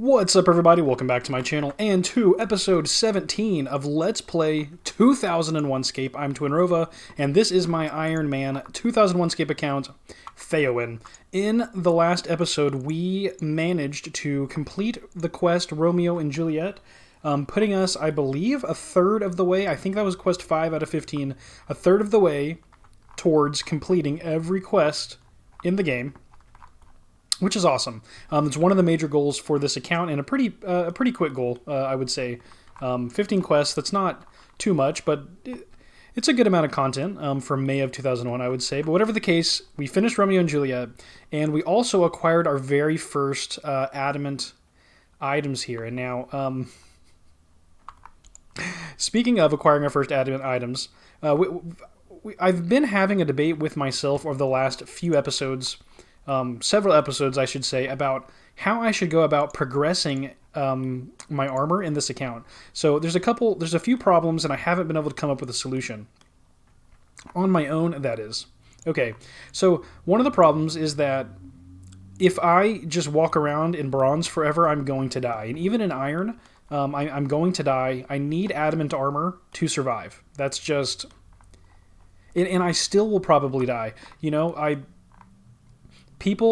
What's up, everybody? Welcome back to my channel and to episode 17 of Let's Play 2001Scape. I'm Twinrova, and this is my Ironman 2001Scape account, Theoin. In the last episode, we managed to complete the quest Romeo and Juliet, putting us, I believe, a third of the way. I think that was quest 5 out of 15. A third of the way towards completing every quest in the game, which is awesome. It's one of the major goals for this account, and a pretty quick goal, I would say. 15 quests, that's not too much, but it's a good amount of content for May of 2001, I would say. But whatever the case, we finished Romeo and Juliet, and we also acquired our very first adamant items here. And now, speaking of acquiring our first adamant items, I've been having a debate with myself over the last few episodes, several episodes, I should say, about how I should go about progressing my armor in this account. So there's a few problems, and I haven't been able to come up with a solution. On my own, that is. Okay, so one of the problems is that if I just walk around in bronze forever, I'm going to die. And even in iron, I'm going to die. I need adamant armor to survive. That's just... And I still will probably die. You know,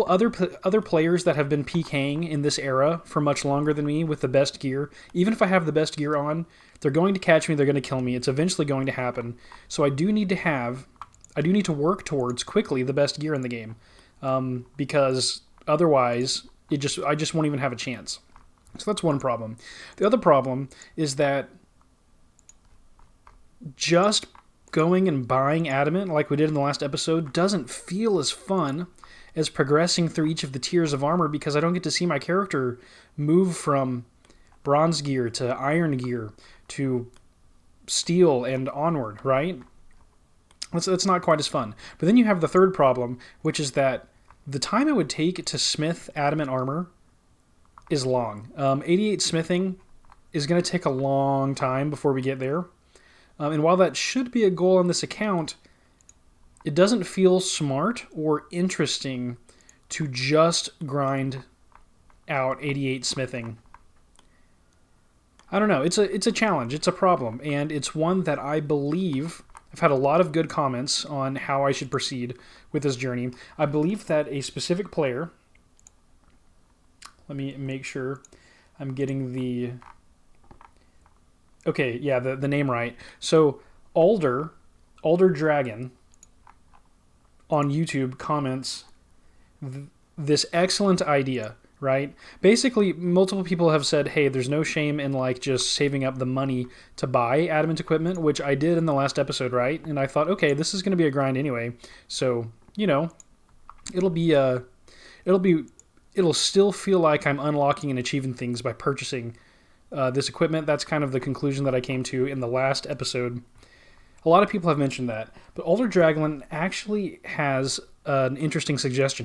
other players that have been PKing in this era for much longer than me with the best gear, even if I have the best gear on, they're going to catch me, they're going to kill me. It's eventually going to happen. So I do need to work towards quickly the best gear in the game, because otherwise I just won't even have a chance. So that's one problem. The other problem is that just going and buying adamant like we did in the last episode doesn't feel as fun as progressing through each of the tiers of armor, because I don't get to see my character move from bronze gear to iron gear to steel and onward, right? That's not quite as fun. But then you have the third problem, which is that the time it would take to smith adamant armor is long. 88 smithing is going to take a long time before we get there. And while that should be a goal on this account, it doesn't feel smart or interesting to just grind out 88 smithing. I don't know. It's a challenge. It's a problem. And it's one that I believe... I've had a lot of good comments on how I should proceed with this journey. I believe that a specific player... Let me make sure I'm getting the... Okay, yeah, the name right. So, AlderDragon on YouTube comments this excellent idea, right? Basically, multiple people have said, hey, there's no shame in like just saving up the money to buy adamant equipment, which I did in the last episode, right? And I thought, okay, this is going to be a grind anyway. So, you know, it'll still feel like I'm unlocking and achieving things by purchasing this equipment. That's kind of the conclusion that I came to in the last episode. A lot of people have mentioned that, but AlderDragon actually has an interesting suggestion.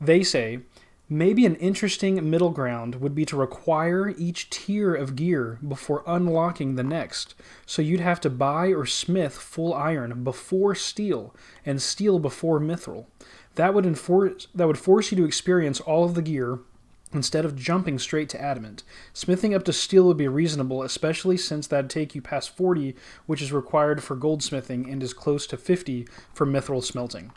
They say, maybe an interesting middle ground would be to require each tier of gear before unlocking the next. So you'd have to buy or smith full iron before steel, and steel before mithril. That would force you to experience all of the gear instead of jumping straight to adamant. Smithing up to steel would be reasonable, especially since that'd take you past 40, which is required for goldsmithing, and is close to 50 for mithril smelting.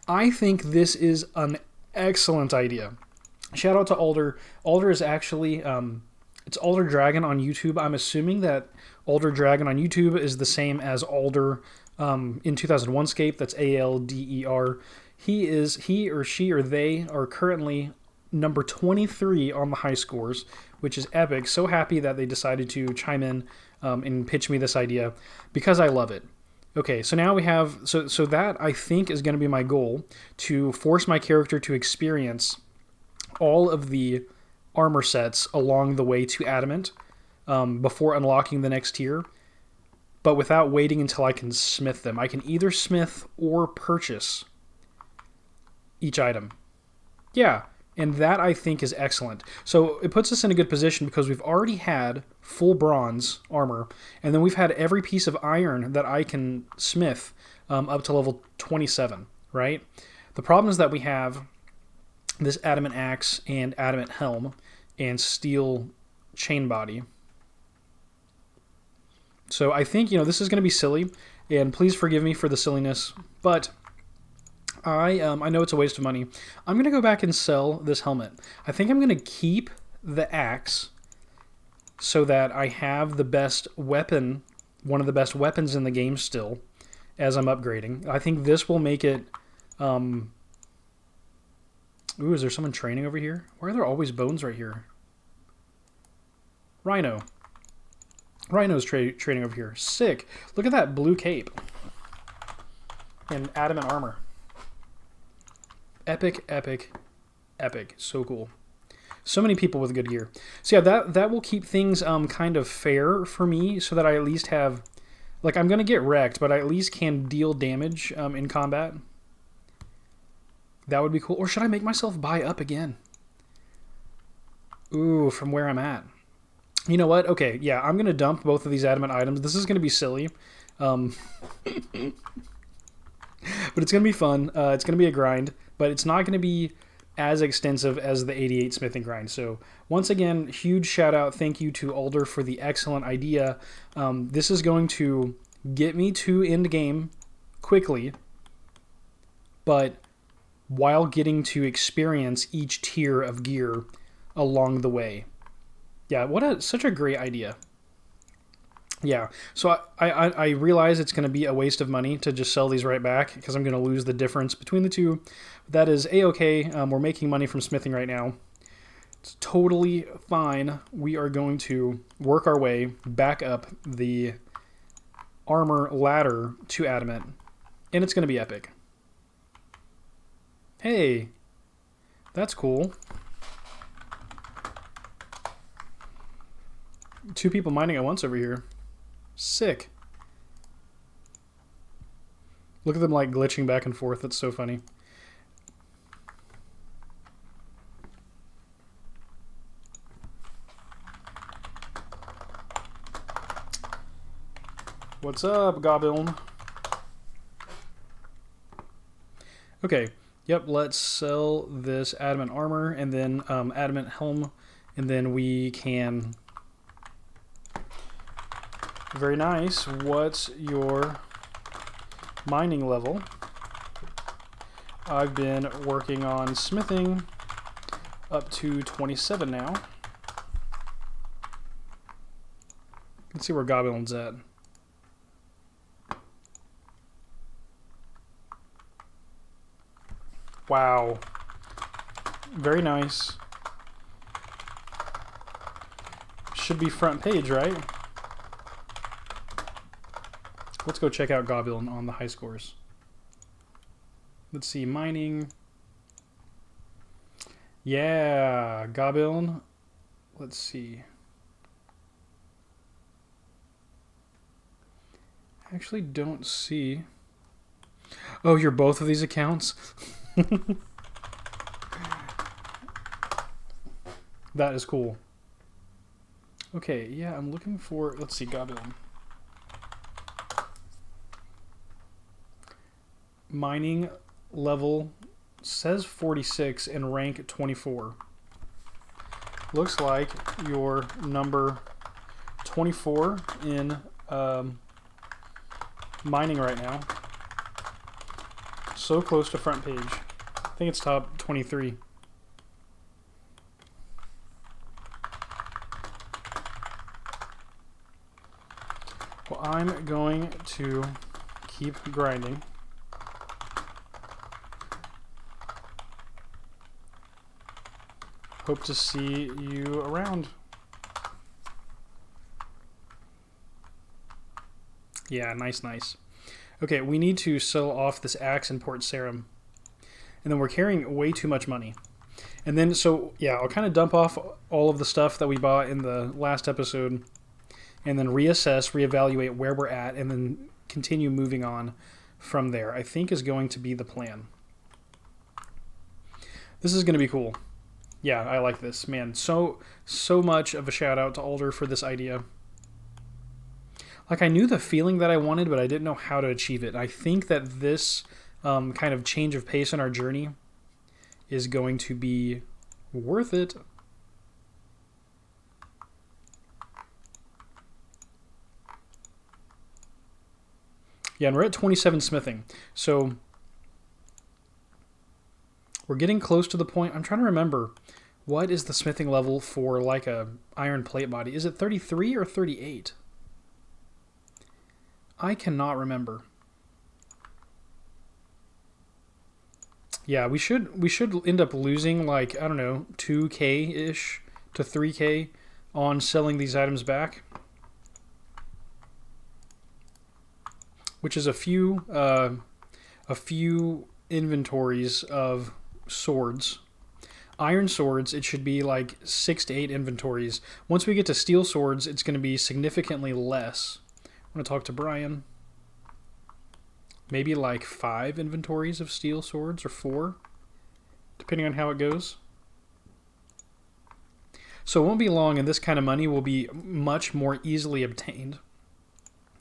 I think this is an excellent idea. Shout out to Alder. Alder is actually, it's AlderDragon on YouTube. I'm assuming that AlderDragon on YouTube is the same as Alder in 2001Scape. That's ALDER. He or she or they are currently number 23 on the high scores, which is epic. So happy that they decided to chime in and pitch me this idea, because I love it. Okay, so now we have... So that, I think, is going to be my goal, to force my character to experience all of the armor sets along the way to adamant before unlocking the next tier, but without waiting until I can smith them. I can either smith or purchase each item. Yeah. And that, I think, is excellent. So it puts us in a good position because we've already had full bronze armor, and then we've had every piece of iron that I can smith up to level 27, right? The problem is that we have this adamant axe and adamant helm and steel chain body. So I think, this is going to be silly, and please forgive me for the silliness, but I know it's a waste of money. I'm going to go back and sell this helmet. I think I'm going to keep the axe so that I have the best weapon, one of the best weapons in the game still, as I'm upgrading. I think this will make it... Ooh, is there someone training over here? Why are there always bones right here? Rhino. Rhino's training over here. Sick. Look at that blue cape. And adamant armor. Epic, epic, epic. So cool. So many people with good gear. So yeah, that will keep things kind of fair for me so that I at least have... Like, I'm going to get wrecked, but I at least can deal damage in combat. That would be cool. Or should I make myself buy up again? Ooh, from where I'm at. You know what? Okay, yeah, I'm going to dump both of these adamant items. This is going to be silly. But it's going to be fun. It's going to be a grind. But it's not going to be as extensive as the 88 smithing grind. So once again, huge shout out. Thank you to Alder for the excellent idea. This is going to get me to end game quickly. But while getting to experience each tier of gear along the way. Yeah, such a great idea. Yeah, so I realize it's going to be a waste of money to just sell these right back because I'm going to lose the difference between the two. That is A-okay. We're making money from smithing right now. It's totally fine. We are going to work our way back up the armor ladder to adamant, and it's going to be epic. Hey, that's cool. 2 people mining at once over here. Sick. Look at them like glitching back and forth. That's so funny. What's up, Goblin? Okay. Yep, let's sell this adamant armor and then adamant helm, and then we can... Very nice. What's your mining level? I've been working on smithing up to 27 now. Let's see where Goblin's at. Wow. Very nice. Should be front page, right? Let's go check out Goblin on the high scores. Let's see, mining. Yeah, Goblin. Let's see. I actually don't see. Oh, you're both of these accounts? That is cool. Okay, yeah, I'm looking for... Let's see, Goblin. Mining level says 46 and rank 24. Looks like you're number 24 in mining right now. So close to front page. I think it's top 23. Well, I'm going to keep grinding. Hope to see you around. Yeah, nice, nice. Okay, we need to sell off this axe in Port Sarum. And then we're carrying way too much money. And then, so, yeah, I'll kind of dump off all of the stuff that we bought in the last episode. And then reassess, reevaluate where we're at, and then continue moving on from there, I think is going to be the plan. This is going to be cool. Yeah, I like this. Man, so much of a shout out to Alder for this idea. Like, I knew the feeling that I wanted, but I didn't know how to achieve it. I think that this kind of change of pace in our journey is going to be worth it. Yeah, and we're at 27 smithing. So we're getting close to the point. I'm trying to remember, what is the smithing level for like a iron plate body? Is it 33 or 38? I cannot remember. Yeah, we should end up losing like, I don't know, 2K-ish to 3K on selling these items back. Which is a few inventories of swords. Iron swords, it should be like 6 to 8 inventories. Once we get to steel swords, it's going to be significantly less. I'm going to talk to Brian. Maybe like 5 inventories of steel swords, or 4, depending on how it goes. So it won't be long, and this kind of money will be much more easily obtained.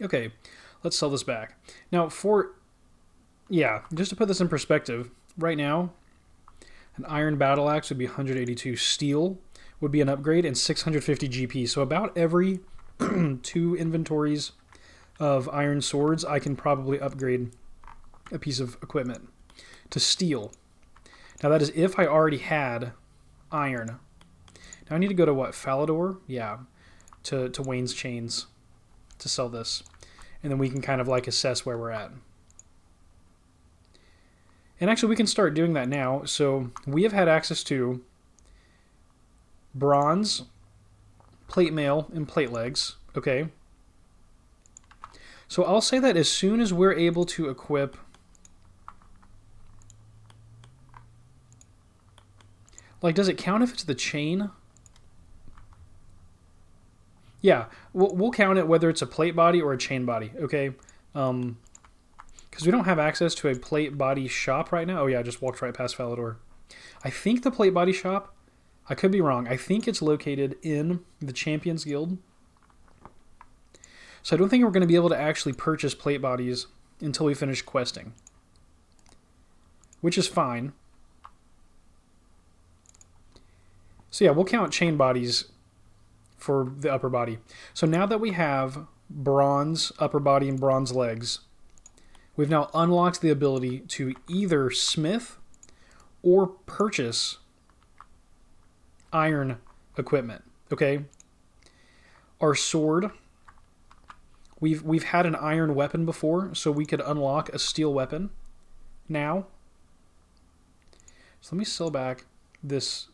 Okay, let's sell this back. Now, just to put this in perspective, right now, an iron battle axe would be 182. Steel would be an upgrade, and 650 GP. So about every 2 inventories of iron swords, I can probably upgrade a piece of equipment to steel. Now that is if I already had iron. Now I need to go to what? Falador? Yeah. To Wayne's Chains to sell this. And then we can kind of like assess where we're at. And actually we can start doing that now. So we have had access to bronze, plate mail, and plate legs. Okay. So I'll say that as soon as we're able to equip like, does it count if it's the chain? Yeah, we'll count it whether it's a plate body or a chain body, okay? Because we don't have access to a plate body shop right now. Oh yeah, I just walked right past Falador. I think the plate body shop, I could be wrong, I think it's located in the Champions Guild. So I don't think we're going to be able to actually purchase plate bodies until we finish questing. Which is fine. So yeah, we'll count chain bodies for the upper body. So now that we have bronze upper body and bronze legs, we've now unlocked the ability to either smith or purchase iron equipment. Okay? Our sword, we've had an iron weapon before, so we could unlock a steel weapon now. So let me sell back this.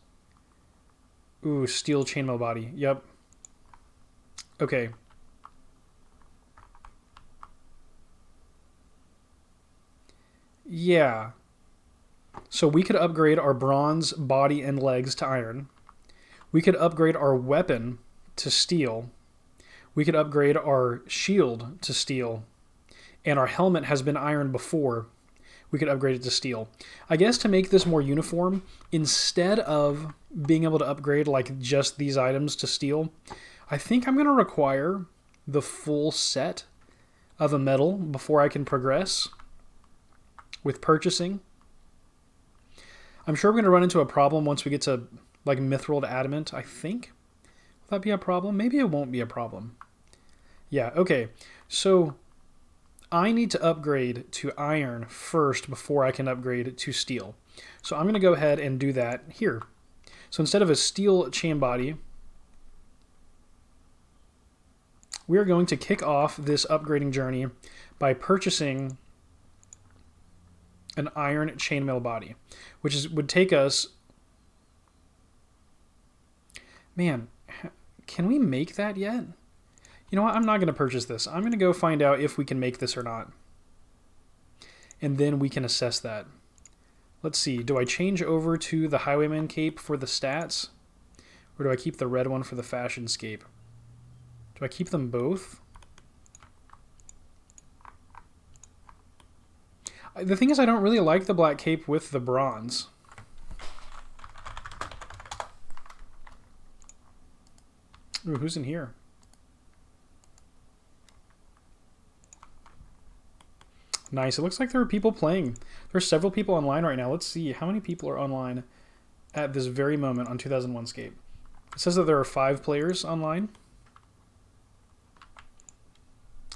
Ooh, steel chainmail body. Yep. Okay. Yeah. So we could upgrade our bronze body and legs to iron. We could upgrade our weapon to steel. We could upgrade our shield to steel. And our helmet has been iron before. We could upgrade it to steel. I guess to make this more uniform, instead of being able to upgrade like just these items to steel, I think I'm going to require the full set of a metal before I can progress with purchasing. I'm sure we're going to run into a problem once we get to like mithril to adamant, I think. Will that be a problem? Maybe it won't be a problem. Yeah, okay. So I need to upgrade to iron first before I can upgrade to steel. So I'm going to go ahead and do that here. So instead of a steel chain body, we are going to kick off this upgrading journey by purchasing an iron chainmail body, which would take us... Man, can we make that yet? You know what? I'm not going to purchase this. I'm going to go find out if we can make this or not. And then we can assess that. Let's see. Do I change over to the Highwayman cape for the stats? Or do I keep the red one for the fashion scape? Do I keep them both? The thing is, I don't really like the black cape with the bronze. Ooh, who's in here? Nice. It looks like there are people playing. There's several people online right now. Let's see how many people are online at this very moment on 2001Scape. It says that there are 5 players online.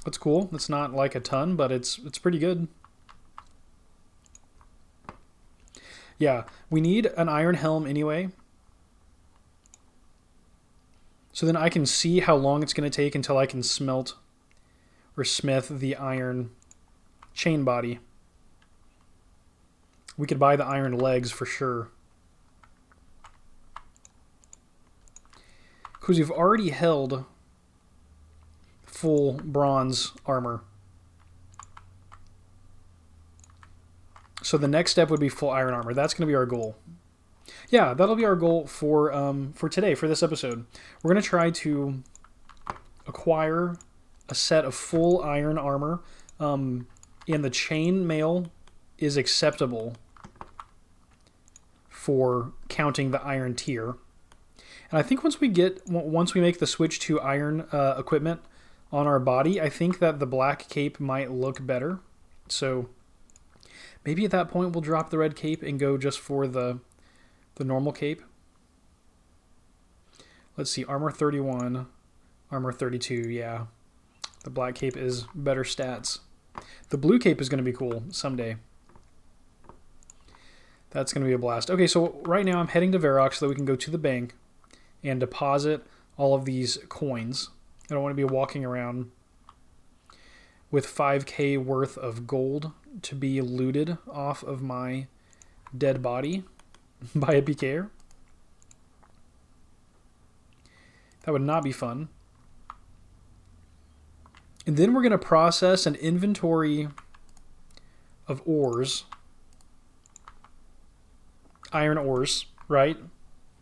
That's cool. It's not like a ton, but it's pretty good. Yeah, we need an iron helm anyway. So then I can see how long it's going to take until I can smelt or smith the iron chain body. We could buy the iron legs for sure. Because we've already held full bronze armor. So the next step would be full iron armor. That's going to be our goal. Yeah, that'll be our goal for today, for this episode. We're going to try to acquire a set of full iron armor. And the chain mail is acceptable for counting the iron tier. And I think once we make the switch to iron equipment on our body, I think that the black cape might look better. So maybe at that point we'll drop the red cape and go just for the normal cape. Let's see, armor 31, armor 32, yeah. The black cape is better stats. The blue cape is going to be cool someday. That's going to be a blast. Okay, so right now I'm heading to Varrock so that we can go to the bank and deposit all of these coins. I don't want to be walking around with 5k worth of gold to be looted off of my dead body by a PKer. That would not be fun. And then we're going to process an inventory of ores. Iron ores, right?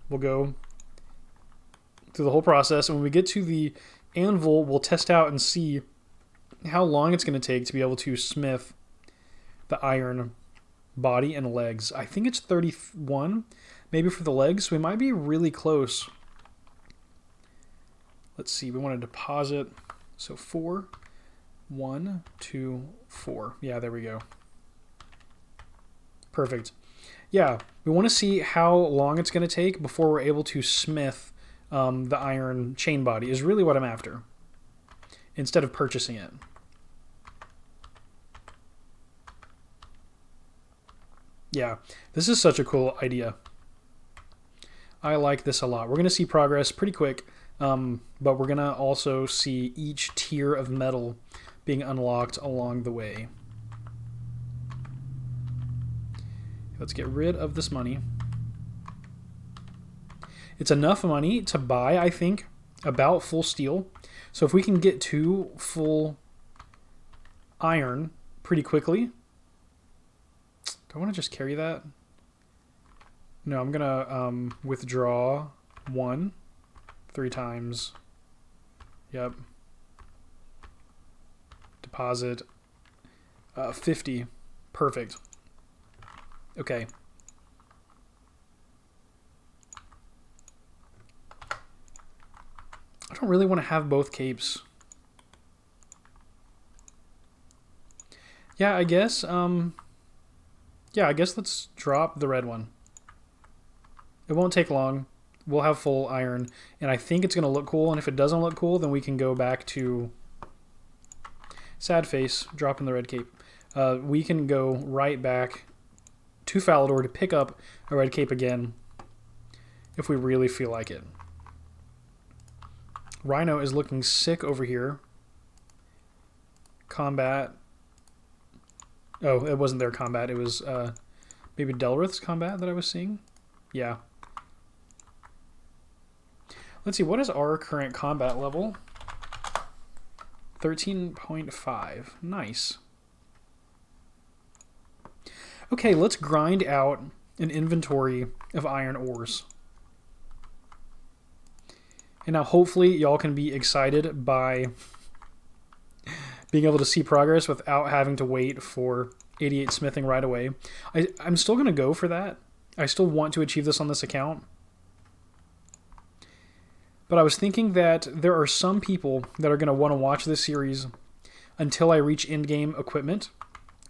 We'll go through the whole process. And when we get to the anvil, we'll test out and see how long it's going to take to be able to smith the iron body and legs. I think it's 31, maybe for the legs. So we might be really close. Let's see. We want to deposit. So 4, 1, 2, 4. Yeah, there we go. Perfect. Yeah, we want to see how long it's going to take before we're able to smith the iron chain body is really what I'm after, instead of purchasing it. Yeah, this is such a cool idea. I like this a lot. We're going to see progress pretty quick. But we're going to also see each tier of metal being unlocked along the way. Let's get rid of this money. It's enough money to buy, I think, about full steel. So if we can get to full iron pretty quickly. Do I want to just carry that? No, I'm going to withdraw 1. 3 times. Yep. Deposit 50. Perfect. Okay. I don't really want to have both capes. Yeah, I guess let's drop the red one. It won't take long. We'll have full iron, and I think it's going to look cool, and if it doesn't look cool, then we can go back to sad face, dropping the red cape. We can go right back to Falador to pick up a red cape again if we really feel like it. Rhino is looking sick over here. Combat. Oh, it wasn't their combat. It was maybe Delrith's combat that I was seeing. Yeah. Let's see, what is our current combat level? 13.5. Nice. Okay, let's grind out an inventory of iron ores. And now hopefully y'all can be excited by being able to see progress without having to wait for 88 smithing right away. I'm still going to go for that. I still want to achieve this on this account. But I was thinking that there are some people that are going to want to watch this series until I reach endgame equipment.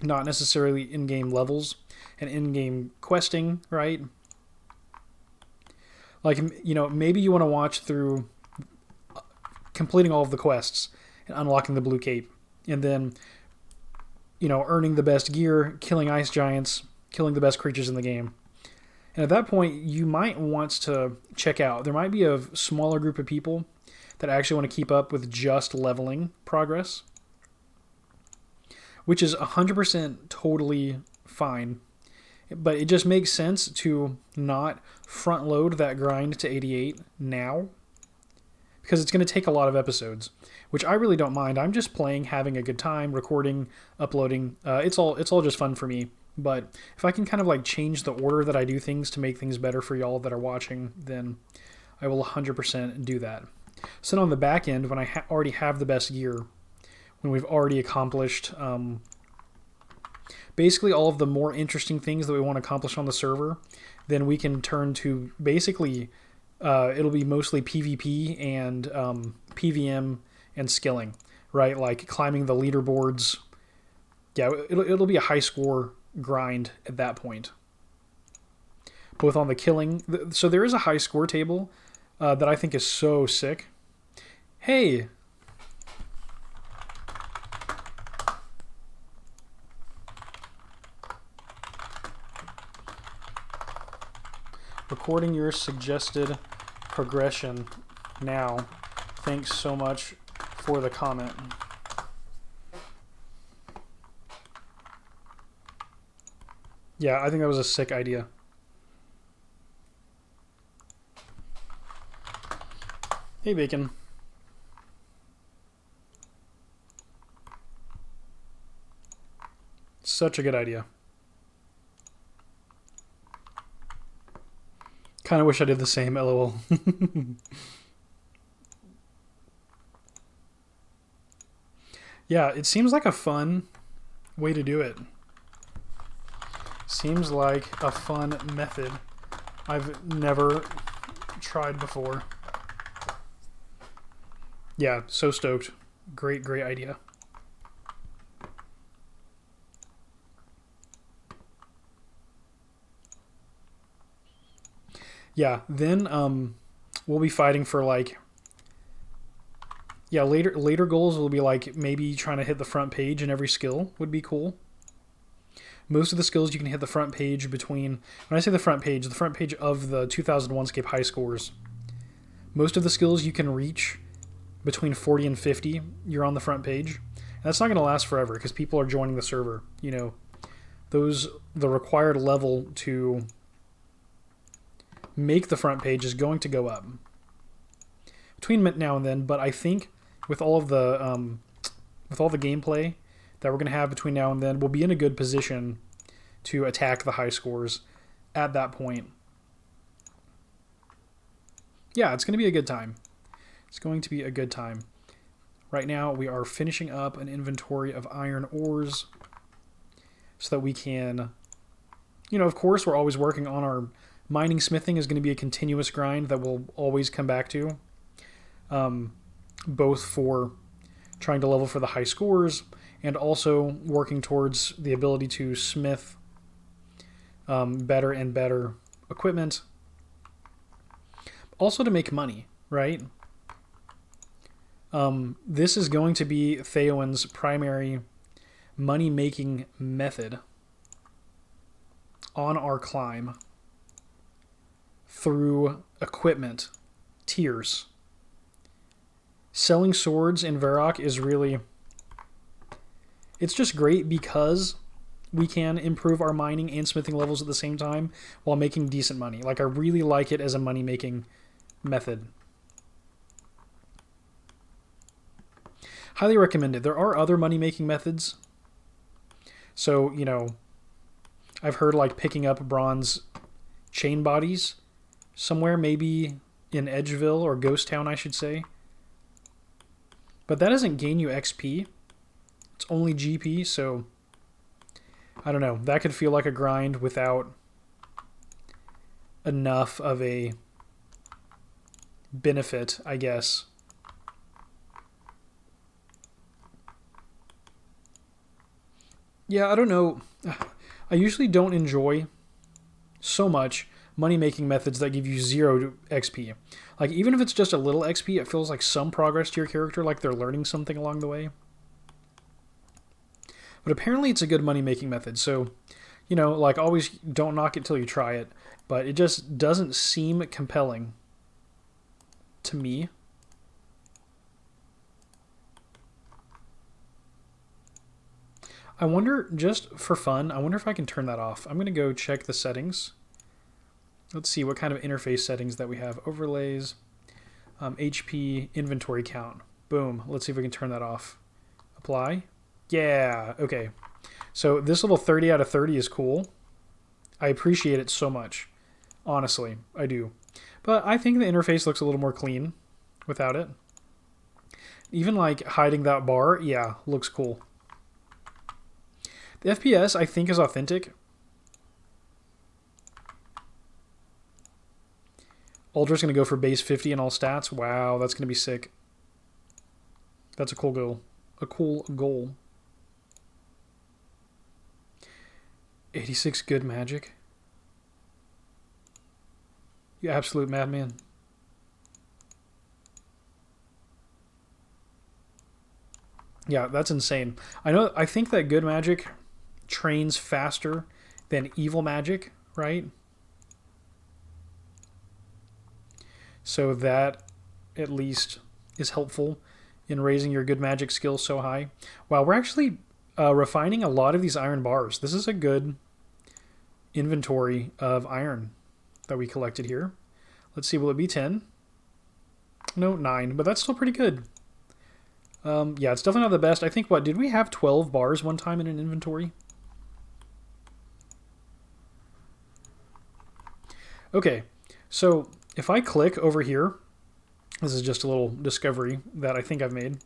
not necessarily in-game levels and in-game questing, right? Like, maybe you want to watch through completing all of the quests and unlocking the blue cape, and then, earning the best gear, killing ice giants, killing the best creatures in the game. And at that point, you might want to check out. There might be a smaller group of people that actually want to keep up with just leveling progress, which is 100% totally fine. But it just makes sense to not front load that grind to 88 now, because it's going to take a lot of episodes, which I really don't mind. I'm just playing, having a good time, recording, uploading. It's all just fun for me. But if I can kind of like change the order that I do things to make things better for y'all that are watching, then I will 100% do that. So then on the back end, when I already have the best gear, when we've already accomplished basically all of the more interesting things that we want to accomplish on the server, then we can turn to basically it'll be mostly PvP and PVM and skilling, right? Like climbing the leaderboards. Yeah, it'll be a high score grind at that point. Both on the killing. So there is a high score table that I think is so sick. Hey! Recording your suggested progression now. Thanks so much for the comment. Yeah, I think that was a sick idea. Hey, Bacon. Such a good idea. Kind of wish I did the same, lol. Yeah, it seems like a fun way to do it. Seems like a fun method I've never tried before. Yeah, so stoked. Great idea. Yeah, then we'll be fighting for like, yeah, later goals will be like maybe trying to hit the front page in every skill would be cool. Most of the skills you can hit the front page between, when I say the front page of the 2001Scape high scores. Most of the skills you can reach between 40 and 50, you're on the front page. And that's not going to last forever because people are joining the server. The required level to make the front page is going to go up between now and then, but I think with all the gameplay that we're going to have between now and then, we'll be in a good position to attack the high scores at that point. Yeah, it's going to be a good time. It's going to be a good time. Right now, we are finishing up an inventory of iron ores so that we can, of course, we're always working on our mining. Smithing is going to be a continuous grind that we'll always come back to, both for trying to level for the high scores and also working towards the ability to smith better and better equipment. Also to make money, right? This is going to be Theoin's primary money-making method on our climb through equipment tiers. Selling swords in Varrock is really... It's just great because we can improve our mining and smithing levels at the same time while making decent money. Like, I really like it as a money-making method. Highly recommended. There are other money-making methods. So, I've heard like picking up bronze chain bodies somewhere, maybe in Edgeville or Ghost Town, I should say. But that doesn't gain you XP. It's only GP, so I don't know. That could feel like a grind without enough of a benefit, I guess. Yeah, I don't know. I usually don't enjoy so much money-making methods that give you 0 XP. Like, even if it's just a little XP, it feels like some progress to your character, like they're learning something along the way. But apparently it's a good money-making method, so, you know, like, always don't knock it till you try it. But it just doesn't seem compelling to me. I wonder, just for fun, I wonder if I can turn that off. I'm going to go check the settings. Let's see what kind of interface settings that we have. Overlays, HP, inventory count. Boom. Let's see if we can turn that off. Apply. Yeah, okay. So this little 30 out of 30 is cool. I appreciate it so much. Honestly, I do. But I think the interface looks a little more clean without it. Even like hiding that bar, yeah, looks cool. The FPS, I think, is authentic. Alder's going to go for base 50 in all stats. Wow, that's going to be sick. That's a cool goal. A cool goal. 86 good magic. You absolute madman. Yeah, that's insane. I think that good magic trains faster than evil magic, right? So that at least is helpful in raising your good magic skills so high. Wow, we're actually refining a lot of these iron bars. This is a good inventory of iron that we collected here. Let's see, will it be 10? No, 9, but that's still pretty good. Yeah, it's definitely not the best. I think, what, did we have 12 bars one time in an inventory? Okay, so if I click over here, this is just a little discovery that I think I've made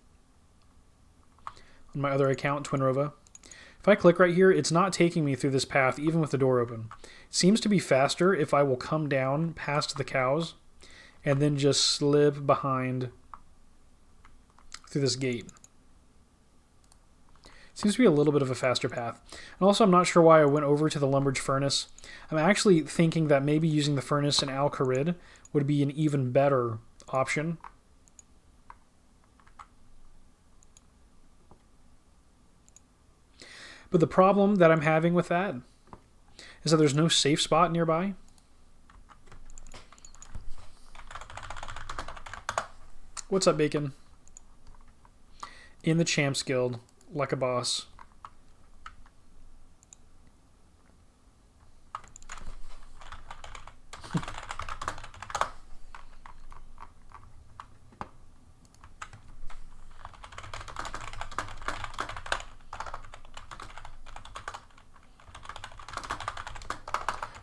on my other account, Twinrova. If I click right here, it's not taking me through this path, even with the door open. It seems to be faster if I will come down past the cows and then just slip behind through this gate. Seems to be a little bit of a faster path. And also, I'm not sure why I went over to the Lumberge Furnace. I'm actually thinking that maybe using the furnace in Al Kharid would be an even better option. But the problem that I'm having with that is that there's no safe spot nearby. What's up, Bacon? In the Champs Guild, like a boss.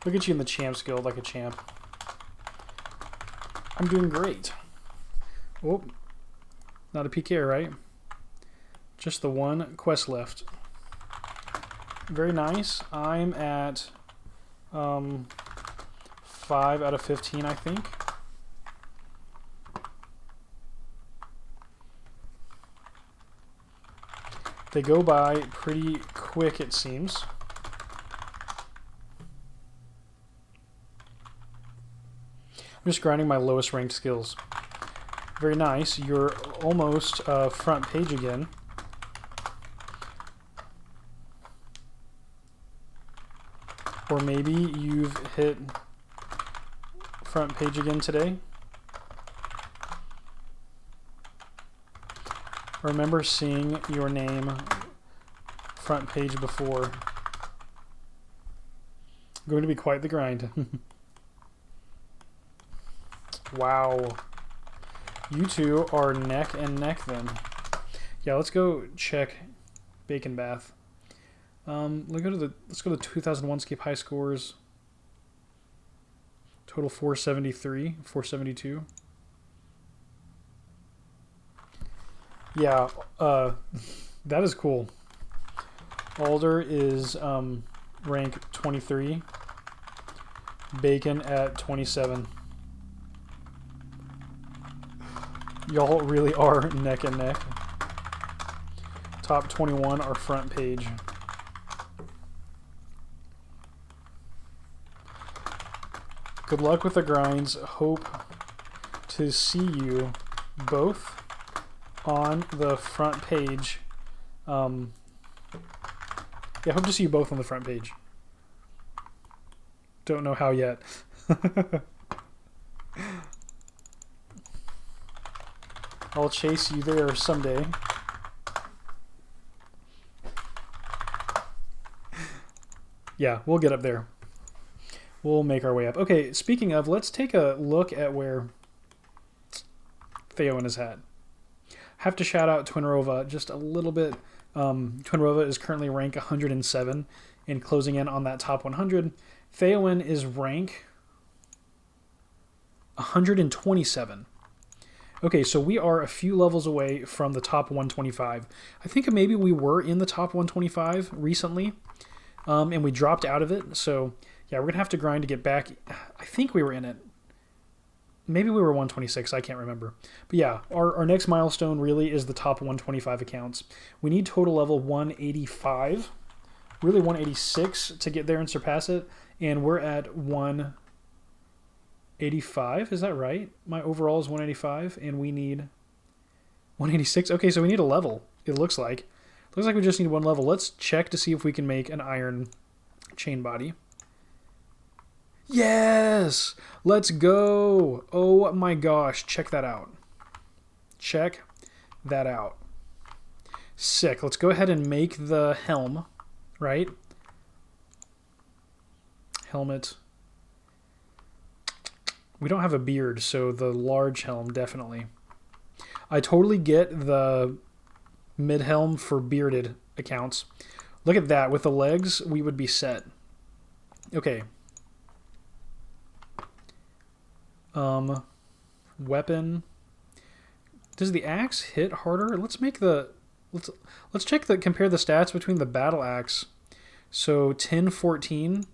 Look at you in the Champs Guild like a champ. I'm doing great. Oh, not a PK, right? Just the one quest left. Very nice. I'm at 5 out of 15, I think. They go by pretty quick, it seems. I'm just grinding my lowest ranked skills. Very nice. You're almost front page again. Or maybe you've hit front page again today. I remember seeing your name front page before. Going to be quite the grind. Wow. You two are neck and neck then. Yeah, let's go check Bacon Bath. Let's go to the 2001Scape high scores. Total 473, 472. Yeah, that is cool. Alder is rank 23. Bacon at 27. Y'all really are neck and neck. Top 21 are front page. Good luck with the grinds. Hope to see you both on the front page. Yeah, hope to see you both on the front page. Don't know how yet. I'll chase you there someday. Yeah, we'll get up there. We'll make our way up. Okay, speaking of, let's take a look at where Theoin is at. Have to shout out Twinrova just a little bit. Twinrova is currently rank 107 and closing in on that top 100. Theoin is rank 127. Okay, so we are a few levels away from the top 125. I think maybe we were in the top 125 recently, and we dropped out of it. So, yeah, we're going to have to grind to get back. I think we were in it. Maybe we were 126, I can't remember. But yeah, our next milestone really is the top 125 accounts. We need total level 185, really 186 to get there and surpass it. And we're at 185, is that right? My overall is 185, and we need 186. Okay, so we need a level, it looks like. Looks like we just need one level. Let's check to see if we can make an iron chain body. Yes! Let's go! Oh my gosh, check that out. Check that out. Sick. Let's go ahead and make the helm, right? Helmet. We don't have a beard, so the large helm, definitely. I totally get the mid-helm for bearded accounts. Look at that. With the legs, we would be set. Okay. Weapon. Does the axe hit harder? Let's make the... Let's check compare the stats between the battle axe. So 10-14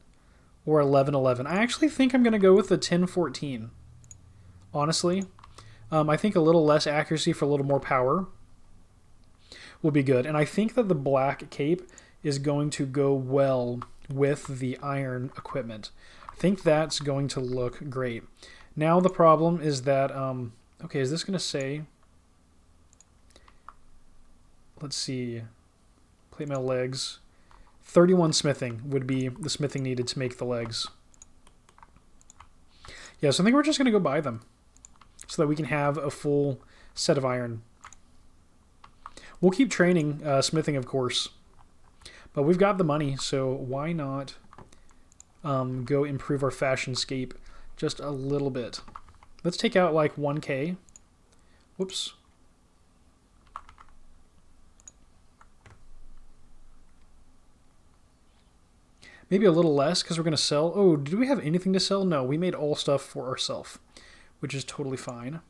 or 11-11. I actually think I'm going to go with the 10-14. Honestly. I think a little less accuracy for a little more power will be good. And I think that the black cape is going to go well with the iron equipment. I think that's going to look great. Now the problem is that, okay, is this going to say, let's see, plate mail legs, 31 smithing would be the smithing needed to make the legs. Yeah, so I think we're just going to go buy them so that we can have a full set of iron. We'll keep training smithing, of course, but we've got the money, so why not go improve our fashionscape just a little bit. Let's take out like 1K. Whoops. Maybe a little less because we're going to sell. Oh, did we have anything to sell? No, we made all stuff for ourselves, which is totally fine.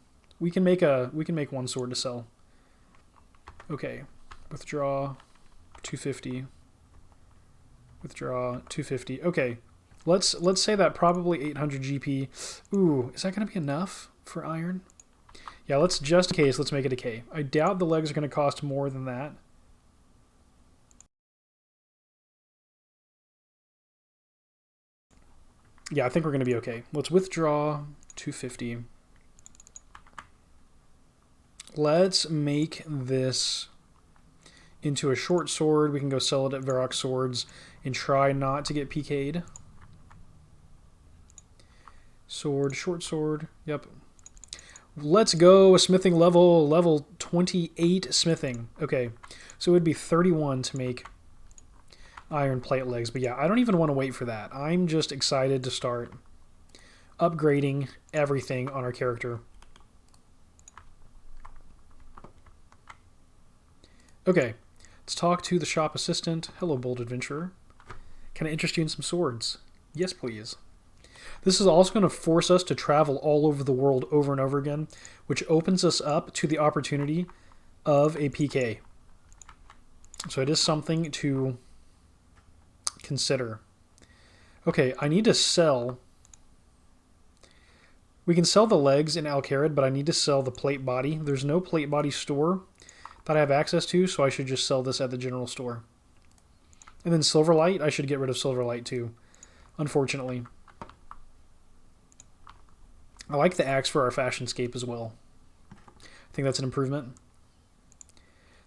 We can make one sword to sell. Okay. Withdraw 250. Withdraw 250. Okay. Let's say that probably 800 GP. Ooh, is that going to be enough for iron? Yeah, let's just in case, let's make it a K. I doubt the legs are going to cost more than that. Yeah, I think we're going to be okay. Let's withdraw 250. Let's make this into a short sword. We can go sell it at Varrock Swords and try not to get PK'd. Sword, short sword, yep. Let's go, a smithing level 28 smithing. Okay, so it would be 31 to make iron plate legs. But yeah, I don't even want to wait for that. I'm just excited to start upgrading everything on our character. Okay, let's talk to the shop assistant. Hello, bold adventurer. Can I interest you in some swords? Yes, please. This is also going to force us to travel all over the world over and over again, which opens us up to the opportunity of a PK. So it is something to consider. Okay, I need to sell. We can sell the legs in Alcarid, but I need to sell the plate body. There's no plate body store that I have access to, so I should just sell this at the general store. And then Silverlight, I should get rid of Silverlight too, unfortunately. I like the axe for our fashionscape as well. I think that's an improvement.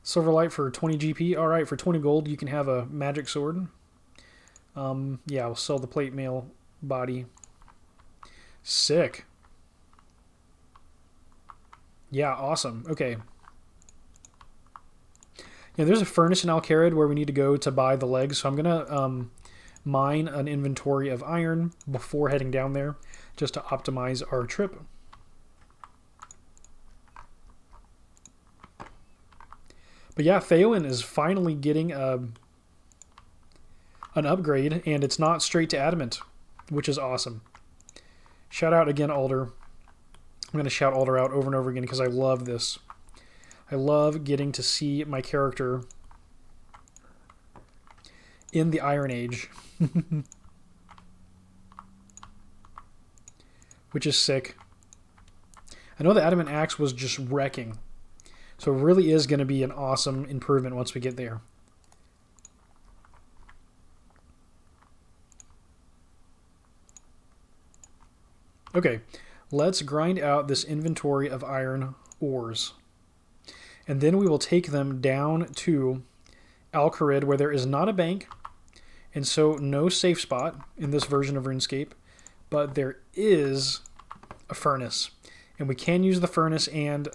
Silverlight for 20 GP. All right, for 20 gold, you can have a magic sword. Yeah, we'll sell the plate mail body. Sick. Yeah, awesome. Okay. Yeah, there's a furnace in Alcarid where we need to go to buy the legs, so I'm going to mine an inventory of iron before heading down there just to optimize our trip. But yeah, Theoin is finally getting an upgrade, and it's not straight to adamant, which is awesome. Shout out again, Alder. I'm going to shout Alder out over and over again because I love this. I love getting to see my character in the Iron Age. Which is sick. I know the Adamant Axe was just wrecking. So it really is going to be an awesome improvement once we get there. Okay, let's grind out this inventory of iron ores. And then we will take them down to Alcarid, where there is not a bank, and so no safe spot in this version of RuneScape, but there is a furnace. And we can use the furnace, and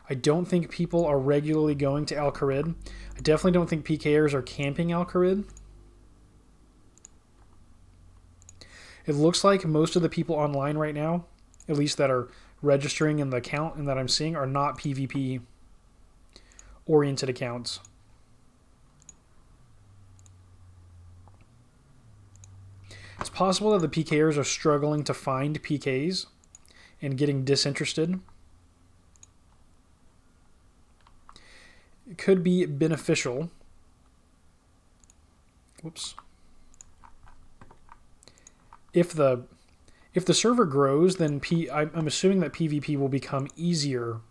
I don't think people are regularly going to Alcarid. I definitely don't think PKers are camping Alcarid. It looks like most of the people online right now, at least that are registering in the account and that I'm seeing, are not PvP oriented accounts. It's possible that the PKers are struggling to find PKs and getting disinterested. It could be beneficial. Whoops. If the server grows, then I'm assuming that PvP will become easier.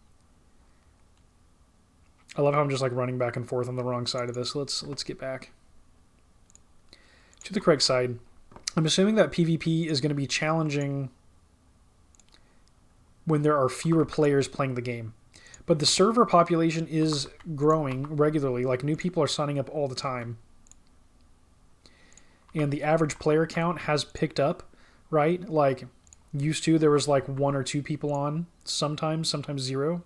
I love how I'm just like running back and forth on the wrong side of this. Let's get back to the correct side. I'm assuming that PvP is going to be challenging when there are fewer players playing the game. But the server population is growing regularly. Like, new people are signing up all the time. And the average player count has picked up, right? Like, used to, there was like 1 or 2 people on, sometimes 0.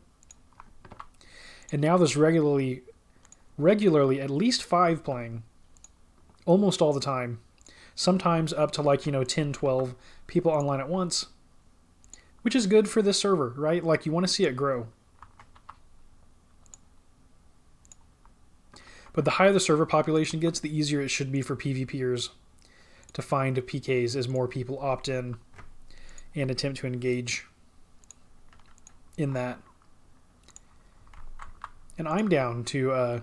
And now there's regularly at least 5 playing. Almost all the time. Sometimes up to like, 10, 12 people online at once. Which is good for this server, right? Like, you want to see it grow. But the higher the server population gets, the easier it should be for PvPers to find PKs as more people opt in and attempt to engage in that. And I'm down to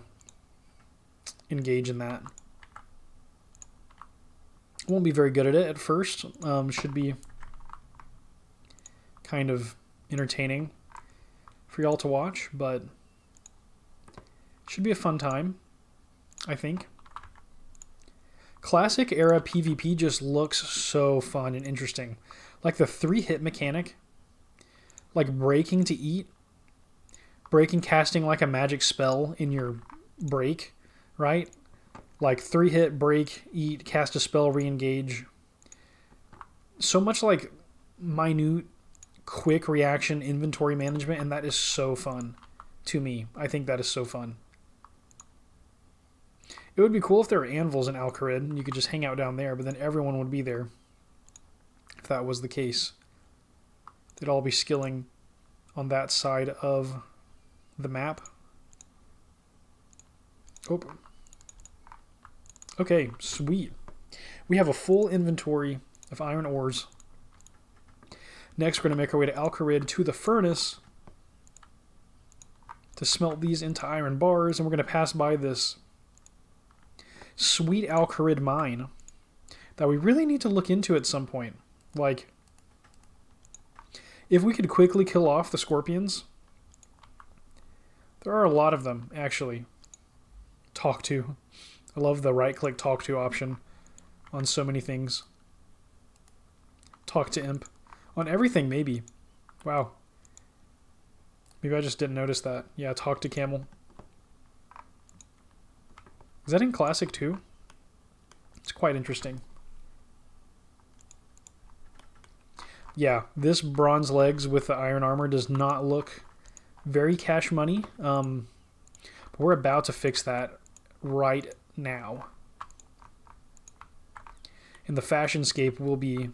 engage in that. Won't be very good at it at first. Should be kind of entertaining for y'all to watch, but should be a fun time, I think. Classic era PvP just looks so fun and interesting. Like the 3-hit mechanic, like breaking to eat, breaking, casting like a magic spell in your break, right? Like 3-hit, break, eat, cast a spell, re-engage. So much like minute, quick reaction inventory management, and that is so fun to me. I think that is so fun. It would be cool if there were anvils in Alcarid and you could just hang out down there, but then everyone would be there if that was the case. They'd all be skilling on that side of the map. Oh. Okay, sweet. We have a full inventory of iron ores. Next, we're going to make our way to Alcarid to the furnace to smelt these into iron bars, and we're going to pass by this sweet Alcarid mine that we really need to look into at some point. Like, if we could quickly kill off the scorpions. There are a lot of them, actually. Talk to. I love the right-click talk to option on so many things. Talk to imp. On everything, maybe. Wow. Maybe I just didn't notice that. Yeah, talk to camel. Is that in Classic too? It's quite interesting. Yeah, this bronze legs with the iron armor does not look very cash money. But we're about to fix that right now. And the fashionscape will be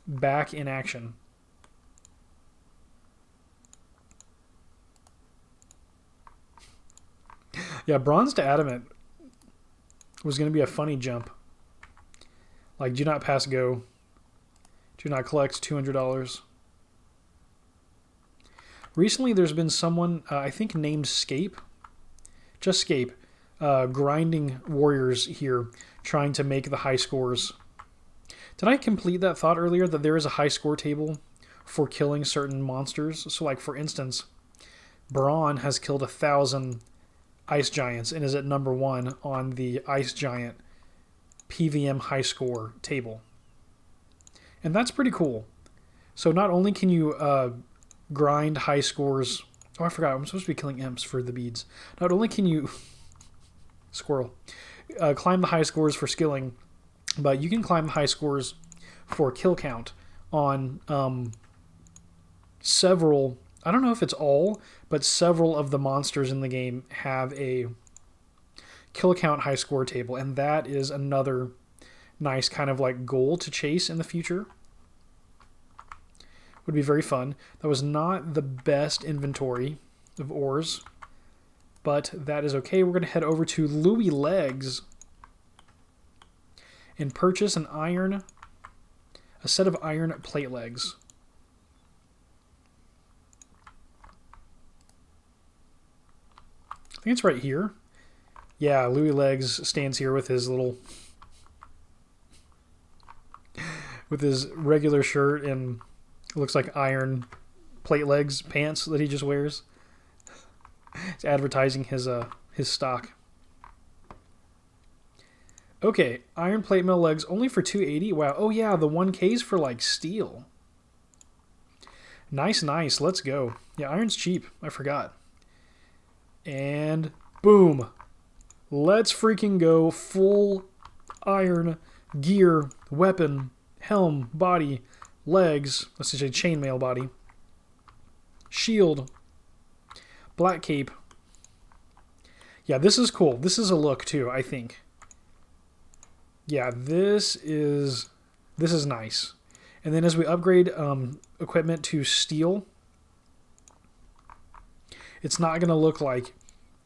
back in action. Yeah, bronze to adamant was going to be a funny jump. Like, do not pass go. Do not collect $200. Recently, there's been someone, I think named Scape, just Scape, grinding warriors here, trying to make the high scores. Did I complete that thought earlier, that there is a high score table for killing certain monsters? So, like, for instance, Braun has killed 1,000 ice giants and is at number 1 on the ice giant PVM high score table. And that's pretty cool. So not only can you grind high scores... Oh, I forgot. I'm supposed to be killing imps for the beads. Not only can you... Squirrel. Climb the high scores for skilling, but you can climb the high scores for kill count on several... I don't know if it's all, but several of the monsters in the game have a kill count high score table, and that is another nice kind of like goal to chase in the future. Would be very fun. That was not the best inventory of ores, but that is okay. We're going to head over to Louis Legs and purchase a set of iron plate legs. I think it's right here. Yeah, Louis Legs stands here with his little... with his regular shirt and it looks like iron plate legs pants that he just wears. He's advertising his stock. Okay, iron plate mill legs only for 280. Wow. Oh yeah, the 1K's for like steel. Nice, nice. Let's go. Yeah, iron's cheap. I forgot. And boom. Let's freaking go. Full iron gear, weapon, helm, body, legs. Let's just say chainmail body. Shield. Black cape. Yeah, this is cool. This is a look too, I think. Yeah, this is nice. And then as we upgrade equipment to steel, it's not going to look like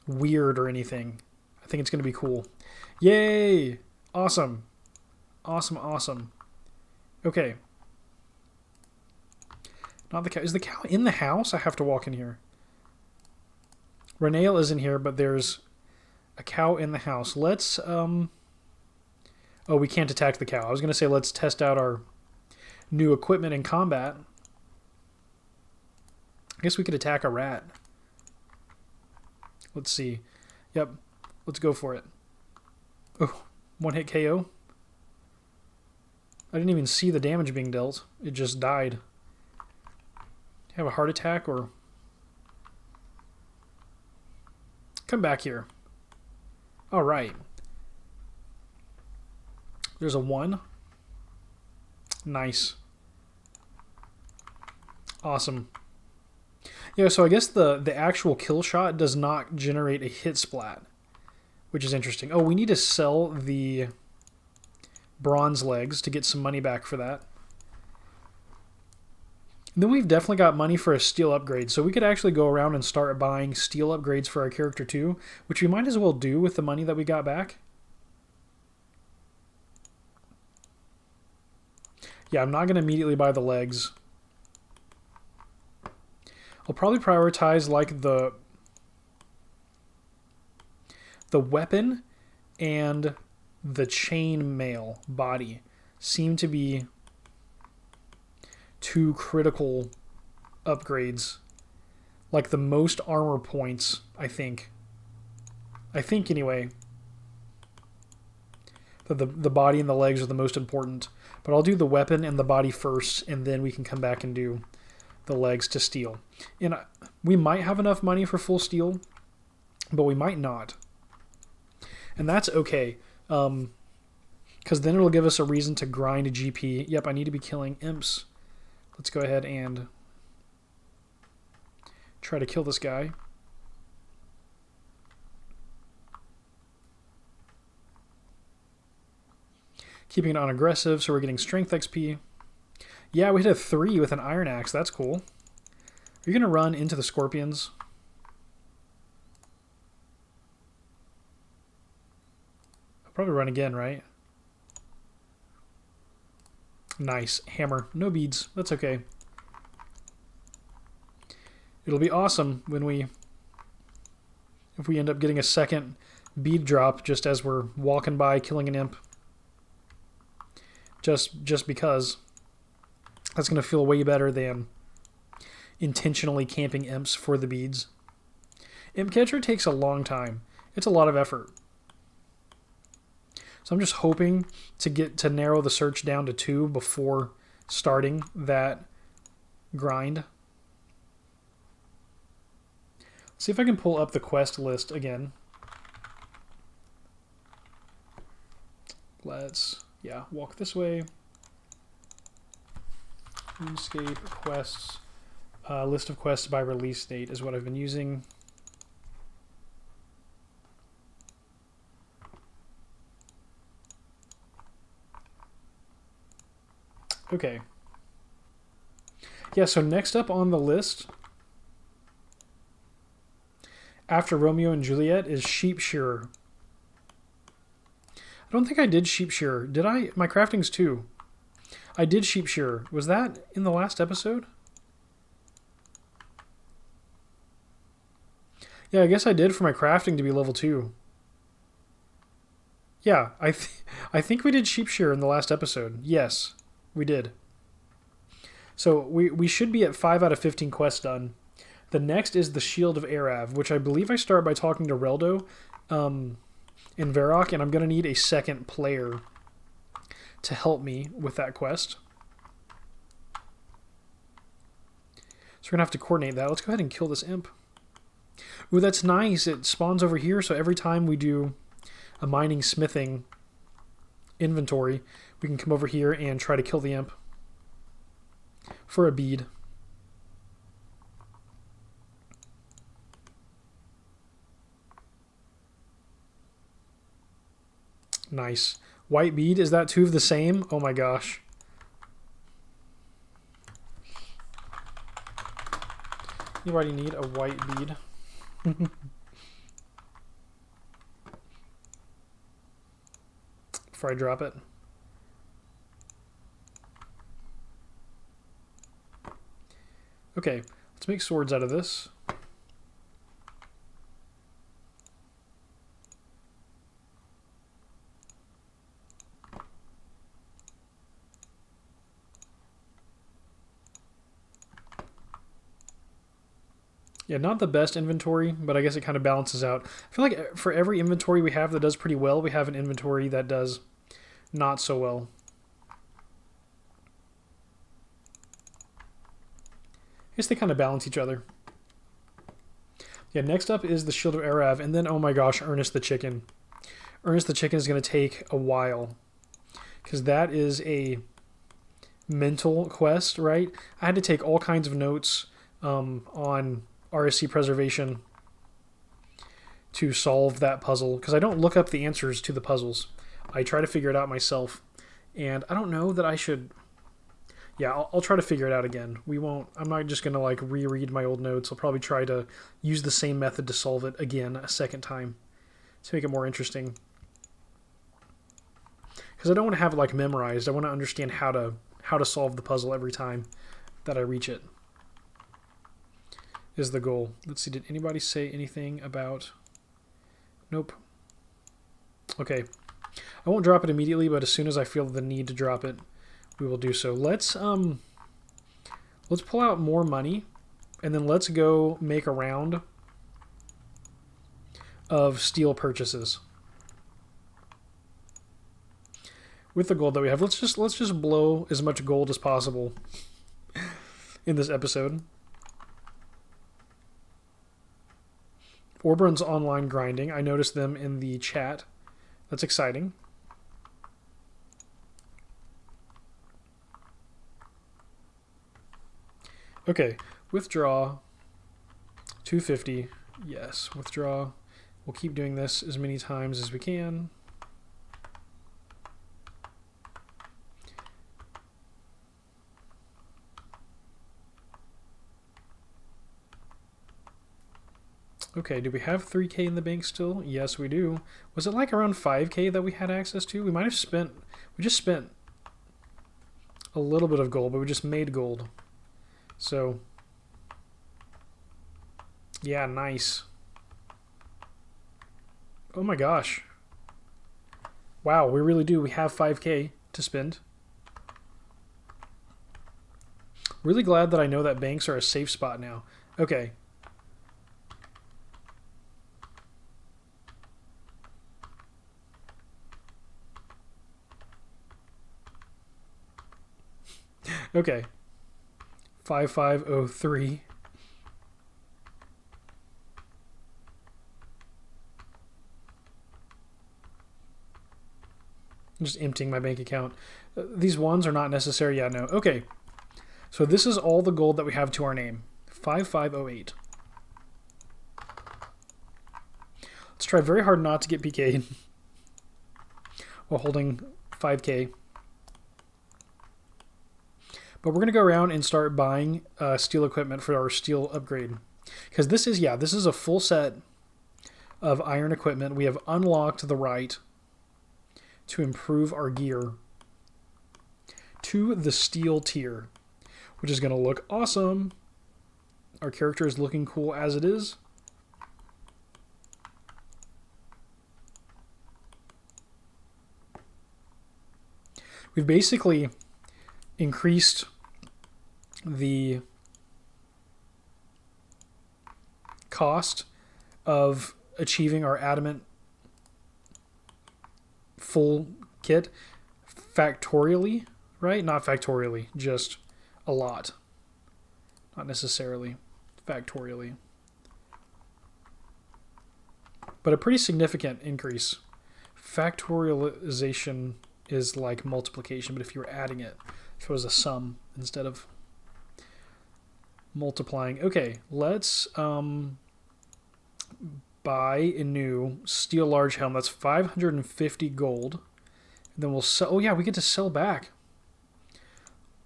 weird or anything. I think it's going to be cool. Yay! Awesome. Awesome, awesome. Okay. Not the cow. Is the cow in the house? I have to walk in here. Renail is in here, but there's a cow in the house. Let's... Oh, we can't attack the cow. I was going to say let's test out our new equipment in combat. I guess we could attack a rat. Let's see. Yep. Let's go for it. Oh, one hit KO. I didn't even see the damage being dealt. It just died. Have a heart attack or... Come back here. All right. There's a 1. Nice. Awesome. Yeah, so I guess the actual kill shot does not generate a hit splat, which is interesting. Oh, we need to sell the bronze legs to get some money back for that. And then we've definitely got money for a steel upgrade, so we could actually go around and start buying steel upgrades for our character too, which we might as well do with the money that we got back. Yeah, I'm not going to immediately buy the legs. I'll probably prioritize like the weapon and the chainmail body seem to be 2 critical upgrades. Like the most armor points, I think. I think anyway. That the body and the legs are the most important. But I'll do the weapon and the body first, and then we can come back and do the legs to steel. And we might have enough money for full steel, but we might not. And that's okay. Because then it'll give us a reason to grind a GP. Yep, I need to be killing imps. Let's go ahead and try to kill this guy. Keeping it on aggressive, so we're getting strength XP. Yeah, we hit a 3 with an iron axe. That's cool. Are you going to run into the scorpions? I'll probably run again, right? Nice. Hammer. No beads. That's okay. It'll be awesome when if we end up getting a second bead drop just as we're walking by killing an imp. Just because that's going to feel way better than intentionally camping imps for the beads. Imp catcher takes a long time. It's a lot of effort. So I'm just hoping to narrow the search down to 2 before starting that grind. See if I can pull up the quest list again. Let's, yeah, walk this way. RuneScape quests. List of quests by release date is what I've been using. Okay. Yeah, so next up on the list, after Romeo and Juliet, is Sheep Shearer. I don't think I did Sheep Shearer. Did I? My crafting's 2. I did Sheep Shearer. Was that in the last episode? Yeah, I guess I did for my crafting to be level 2. Yeah, I think we did Sheep Shearer in the last episode. Yes, we did. So we should be at 5 out of 15 quests done. The next is the Shield of Arav, which I believe I start by talking to Reldo in Varrock, and I'm going to need a second player to help me with that quest. So we're going to have to coordinate that. Let's go ahead and kill this imp. Ooh, that's nice. It spawns over here, so every time we do a mining smithing inventory, we can come over here and try to kill the imp for a bead. Nice. White bead, is that 2 of the same? Oh my gosh. You already need a white bead. Before I drop it. Okay, let's make swords out of this. Yeah, not the best inventory, but I guess it kind of balances out. I feel like for every inventory we have that does pretty well, we have an inventory that does not so well. I guess they kind of balance each other. Yeah, next up is the Shield of Arav, and then, oh my gosh, Ernest the Chicken. Ernest the Chicken is going to take a while, because that is a mental quest, right? I had to take all kinds of notes on RSC preservation to solve that puzzle, because I don't look up the answers to the puzzles. I try to figure it out myself, and I don't know that I should. Yeah, I'll try to figure it out again. I'm not just gonna like reread my old notes. I'll probably try to use the same method to solve it again a second time to make it more interesting, because I don't want to have it like memorized. I want to understand how to solve the puzzle every time that I reach it. Is the goal. Let's see, did anybody say anything about... Nope. Okay. I won't drop it immediately, but as soon as I feel the need to drop it, we will do so. Let's pull out more money, and then let's go make a round of steel purchases. With the gold that we have, let's just blow as much gold as possible in this episode. Orbron's online grinding. I noticed them in the chat. That's exciting. Okay, withdraw. 250. Yes, withdraw. We'll keep doing this as many times as we can. Okay, do we have 3K in the bank still? Yes, we do. Was it like around 5K that we had access to? We might have spent... We just spent a little bit of gold, but we just made gold. So... Yeah, nice. Oh my gosh. Wow, we really do. We have 5K to spend. Really glad that I know that banks are a safe spot now. Okay. Okay. 5503. I'm just emptying my bank account. These ones are not necessary. Yeah, no. Okay. So this is all the gold that we have to our name. 5508. Let's try very hard not to get PK'd while holding 5K. But we're going to go around and start buying steel equipment for our steel upgrade. Because this is, yeah, this is a full set of iron equipment. We have unlocked the right to improve our gear to the steel tier, which is going to look awesome. Our character is looking cool as it is. We've basically increased the cost of achieving our adamant full kit factorially, right? Not factorially, just a lot. Not necessarily factorially. But a pretty significant increase. Factorialization is like multiplication, but if you were adding it, if it was a sum instead of multiplying. Okay, let's buy a new steel large helm. That's 550 gold. And then we'll sell. Oh yeah, we get to sell back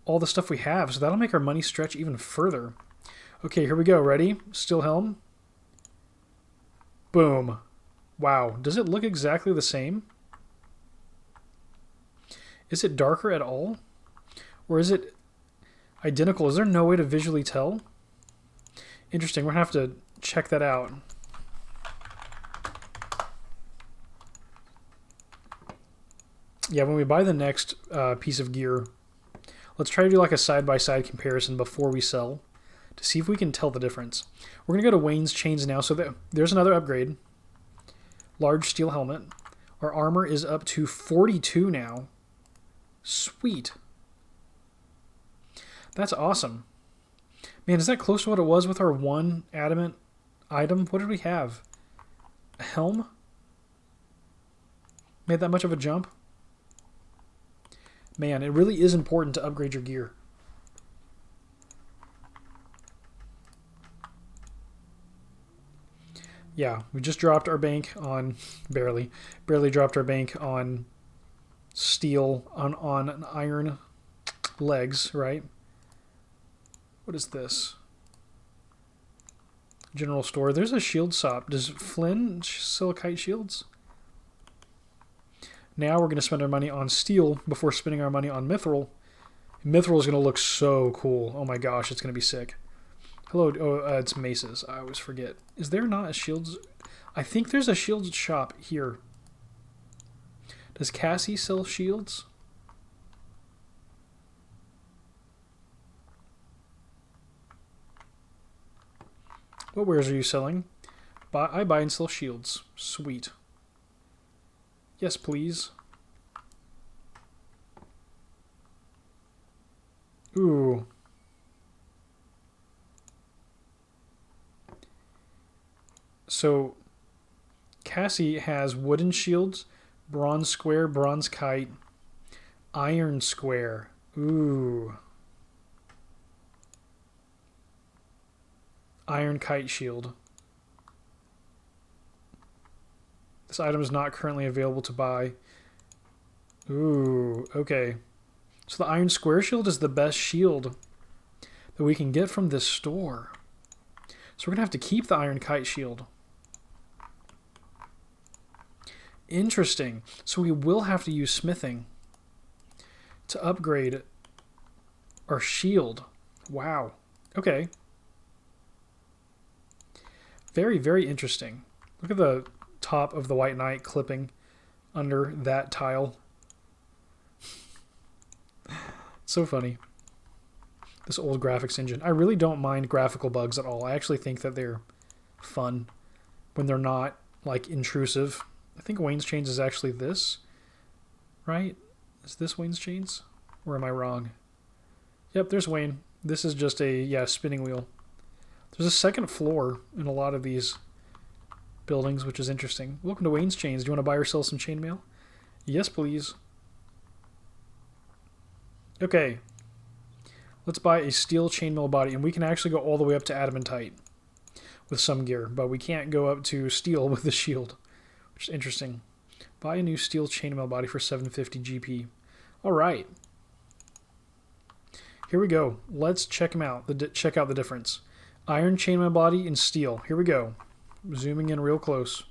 all the stuff we have, so that'll make our money stretch even further. Okay, here we go. Ready? Steel helm. Boom. Wow. Does it look exactly the same? Is it darker at all? Or is it identical? Is there no way to visually tell? Interesting. We're going to have to check that out. Yeah, when we buy the next piece of gear, let's try to do like a side-by-side comparison before we sell to see if we can tell the difference. We're going to go to Wayne's Chains now. So there's another upgrade. Large steel helmet. Our armor is up to 42 now. Sweet. That's awesome. Man, is that close to what it was with our one adamant item? What did we have? A helm? Made that much of a jump? Man, it really is important to upgrade your gear. Yeah, we just dropped our bank on... barely dropped our bank on steel, on iron legs, right? What is this? General store. There's a shield shop. Does Flynn sell kite shields? Now we're going to spend our money on steel before spending our money on mithril. Mithril is going to look so cool. Oh my gosh, it's going to be sick. Hello. Oh, it's maces. I always forget. Is there not a shields? I think there's a shields shop here. Does Cassie sell shields? What wares are you selling? I buy and sell shields. Sweet. Yes, please. Ooh. So Cassie has wooden shields, bronze square, bronze kite, iron square. Ooh. Iron kite shield. This item is not currently available to buy. Ooh, okay. So the iron square shield is the best shield that we can get from this store. So we're going to have to keep the iron kite shield. Interesting. So we will have to use smithing to upgrade our shield. Wow. Okay. Very, very interesting. Look at the top of the White Knight clipping under that tile. So funny. This old graphics engine. I really don't mind graphical bugs at all. I actually think that they're fun when they're not like intrusive. I think Wayne's Chains is actually this, right? Is this Wayne's Chains? Or am I wrong? Yep, there's Wayne. This is just a, spinning wheel. There's a second floor in a lot of these buildings, which is interesting. Welcome to Wayne's Chains. Do you want to buy or sell some chainmail? Yes, please. Okay. Let's buy a steel chainmail body, and we can actually go all the way up to adamantite with some gear, but we can't go up to steel with the shield, which is interesting. Buy a new steel chainmail body for 750 GP. All right. Here we go. Let's check them out. Check out the difference. Iron chainmail body and steel. Here we go. Zooming in real close.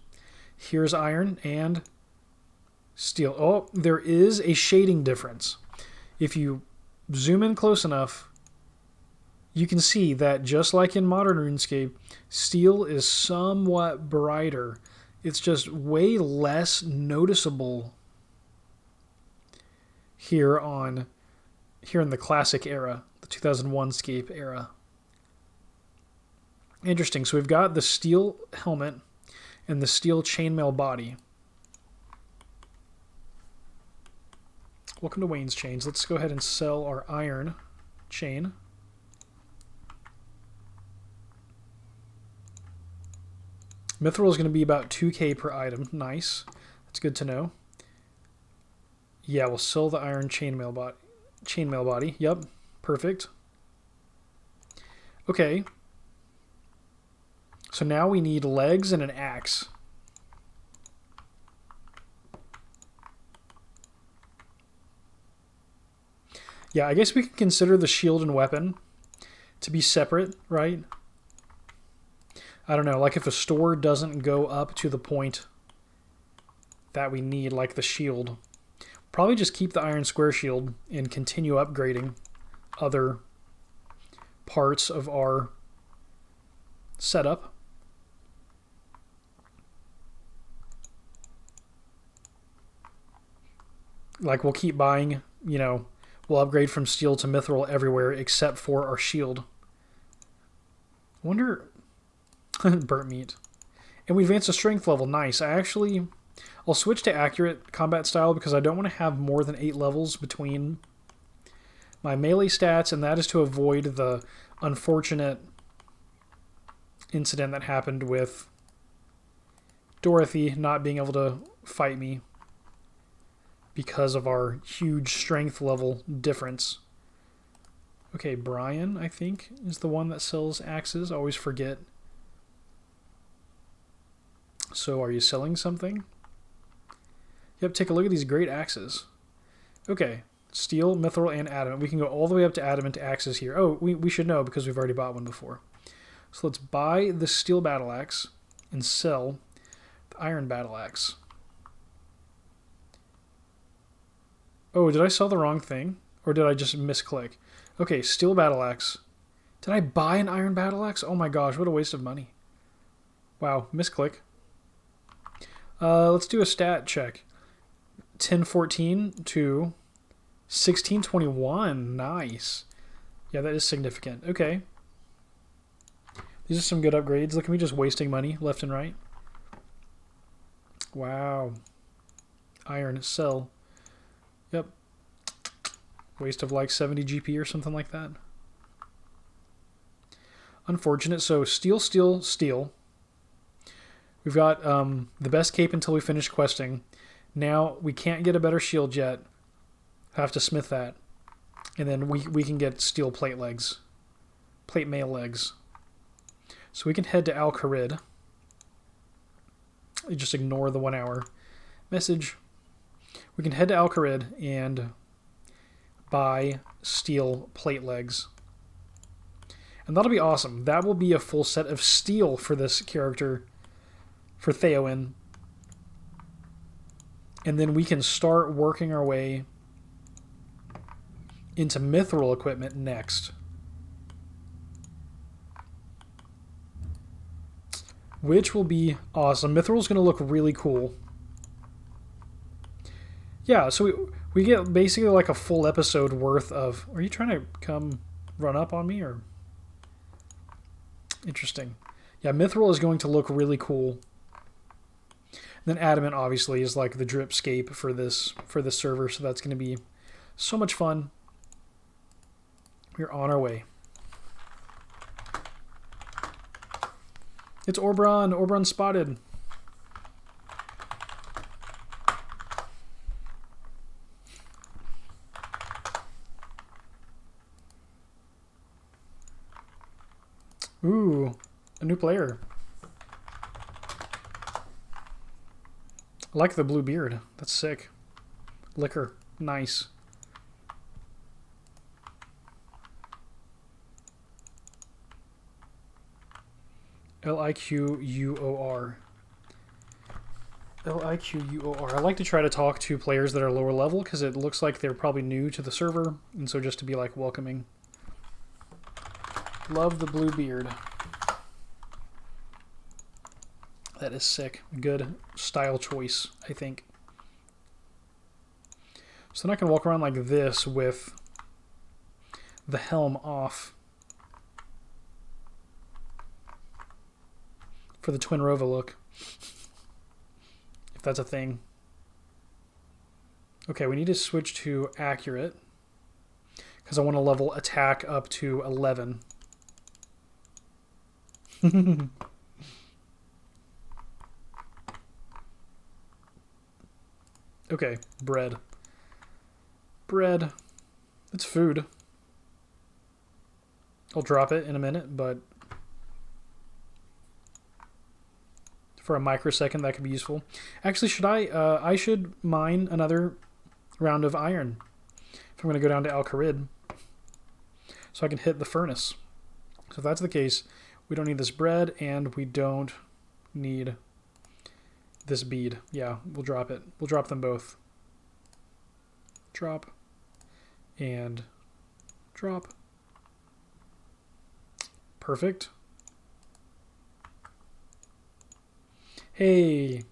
Here's iron and steel. Oh, there is a shading difference. If you zoom in close enough, you can see that just like in modern RuneScape, steel is somewhat brighter. It's just way less noticeable here in the classic era, the 2001Scape era. Interesting. So we've got the steel helmet and the steel chainmail body. Welcome to Wayne's Chains. Let's go ahead and sell our iron chain. Mithril is going to be about 2k per item. Nice. That's good to know. Yeah, we'll sell the iron chainmail body. Yep. Perfect. Okay. So now we need legs and an axe. Yeah, I guess we can consider the shield and weapon to be separate, right? I don't know, like if a store doesn't go up to the point that we need, like the shield, probably just keep the iron square shield and continue upgrading other parts of our setup. Like we'll keep buying, we'll upgrade from steel to mithril everywhere except for our shield. I wonder... burnt meat. And we advance a strength level. Nice. I'll switch to accurate combat style because I don't want to have more than 8 levels between my melee stats, and that is to avoid the unfortunate incident that happened with Dorothy not being able to fight me because of our huge strength level difference. Okay, Brian, I think, is the one that sells axes. I always forget. So are you selling something? Yep, take a look at these great axes. Okay, steel, mithril, and adamant. We can go all the way up to adamant axes here. Oh, we should know because we've already bought one before. So let's buy the steel battle axe and sell the iron battle axe. Oh, did I sell the wrong thing? Or did I just misclick? Okay, steel battle axe. Did I buy an iron battle axe? Oh my gosh, what a waste of money. Wow, misclick. Let's do a stat check. 1014 to 1621. Nice. Yeah, that is significant. Okay. These are some good upgrades. Look at me just wasting money left and right. Wow. Iron, sell. Yep. Waste of like 70 GP or something like that. Unfortunate. So steel, steel, steel. We've got the best cape until we finish questing. Now we can't get a better shield yet. Have to smith that. And then we can get steel plate legs. Plate mail legs. So we can head to Al-Kharid. Just ignore the 1 hour message. We can head to Al-Kharid and buy steel plate legs. And that'll be awesome. That will be a full set of steel for this character, for Theoin. And then we can start working our way into mithril equipment next. Which will be awesome. Mithril's going to look really cool. Yeah, so we get basically like a full episode worth of... Are you trying to come run up on me, or... Interesting. Yeah, mithril is going to look really cool. And then adamant obviously is like the dripscape for this server, so that's going to be so much fun. We're on our way. It's Orbron. Orbron spotted. Ooh, a new player. I like the blue beard. That's sick. Liquor. Nice. Liquor. Liquor. I like to try to talk to players that are lower level because it looks like they're probably new to the server, and so just to be like welcoming. Love the blue beard. That is sick. Good style choice, I think. So then I can walk around like this with the helm off for the Twin Rova look, if that's a thing. Okay, we need to switch to accurate because I want to level attack up to 11. Okay, bread. Bread. It's food. I'll drop it in a minute, but for a microsecond that could be useful. Actually, should I should mine another round of iron if I'm going to go down to Al-Kharid so I can hit the furnace. So if that's the case, we don't need this bread and we don't need this bead. Yeah, we'll drop it. We'll drop them both. Drop and drop. Perfect. Hey,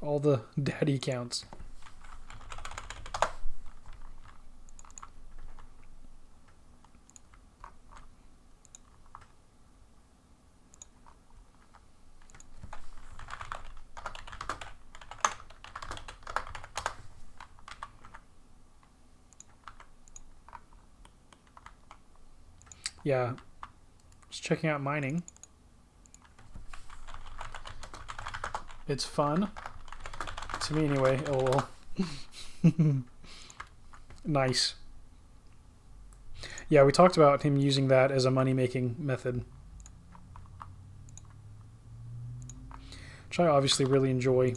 all the daddy counts. Yeah, just checking out mining. It's fun. To me anyway. Oh well. Nice. Yeah, we talked about him using that as a money-making method, which I obviously really enjoy.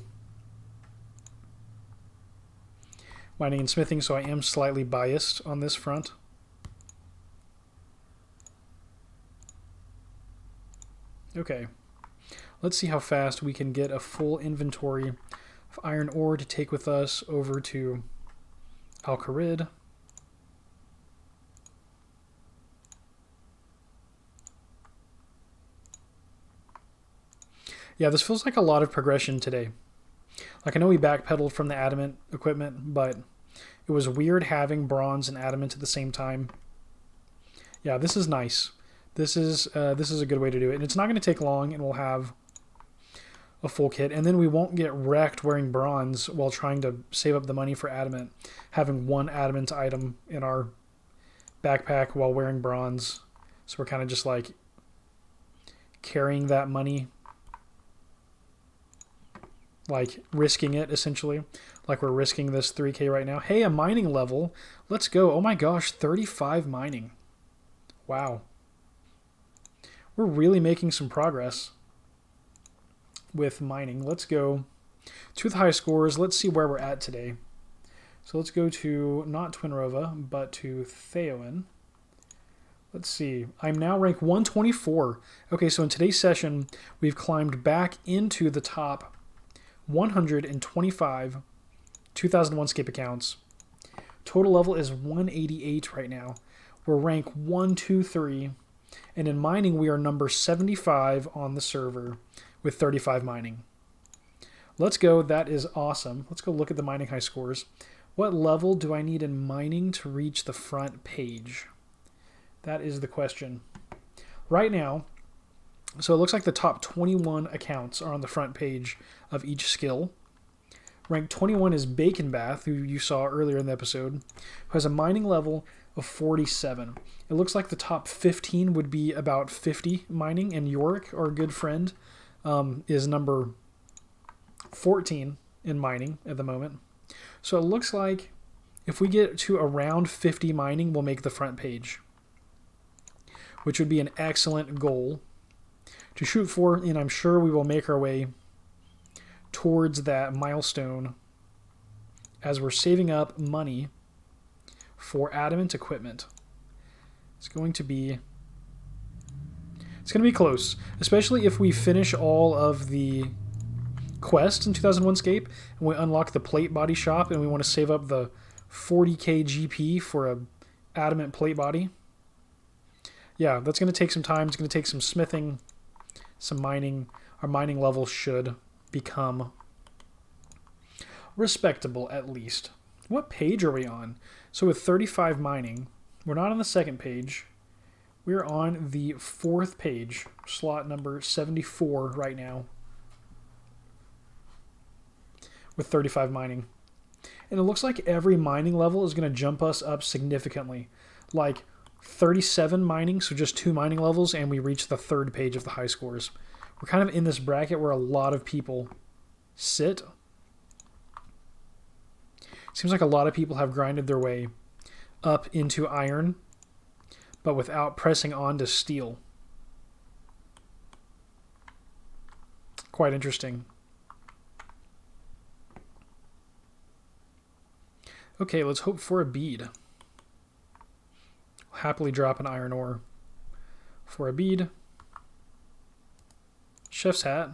Mining and smithing, so I am slightly biased on this front. Okay. Let's see how fast we can get a full inventory of iron ore to take with us over to Al-Kharid. Yeah, this feels like a lot of progression today. Like, I know we backpedaled from the adamant equipment, but it was weird having bronze and adamant at the same time. Yeah, this is nice. This is a good way to do it. And it's not going to take long, and we'll have a full kit. And then we won't get wrecked wearing bronze while trying to save up the money for adamant. Having one adamant item in our backpack while wearing bronze. So we're kind of just like carrying that money like risking it essentially, like we're risking this 3K right now. Hey, a mining level. Let's go. Oh my gosh, 35 mining. Wow. We're really making some progress with mining. Let's go to the high scores. Let's see where we're at today. So let's go to not Twinrova, but to Theoin. Let's see. I'm now ranked 124. Okay, so in today's session, we've climbed back into the top 125 2001Scape accounts. Total level is 188 right now. We're ranked 1, 2, 3. And in mining, we are number 75 on the server with 35 mining. Let's go. That is awesome. Let's go look at the mining high scores. What level do I need in mining to reach the front page? That is the question. Right now, so it looks like the top 21 accounts are on the front page of each skill. Rank 21 is Bacon Bath, who you saw earlier in the episode, who has a mining level of 47. It looks like the top 15 would be about 50 mining, and Yorick, our good friend, is number 14 in mining at the moment. So it looks like if we get to around 50 mining, we'll make the front page, which would be an excellent goal to shoot for, and I'm sure we will make our way towards that milestone as we're saving up money for adamant equipment. It's going to be close, especially if we finish all of the quests in 2001Scape and we unlock the plate body shop and we want to save up the 40k GP for a adamant plate body. Yeah, that's going to take some time. It's going to take some smithing, some mining. Our mining level should become respectable at least. What page are we on? So with 35 mining, we're not on the second page. We're on the fourth page, slot number 74 right now, with 35 mining. And it looks like every mining level is going to jump us up significantly. Like 37 mining, so just 2 mining levels, and we reach the third page of the high scores. We're kind of in this bracket where a lot of people sit. Seems like a lot of people have grinded their way up into iron, but without pressing on to steel. Quite interesting. Okay, let's hope for a bead. We'll happily drop an iron ore for a bead. Chef's hat.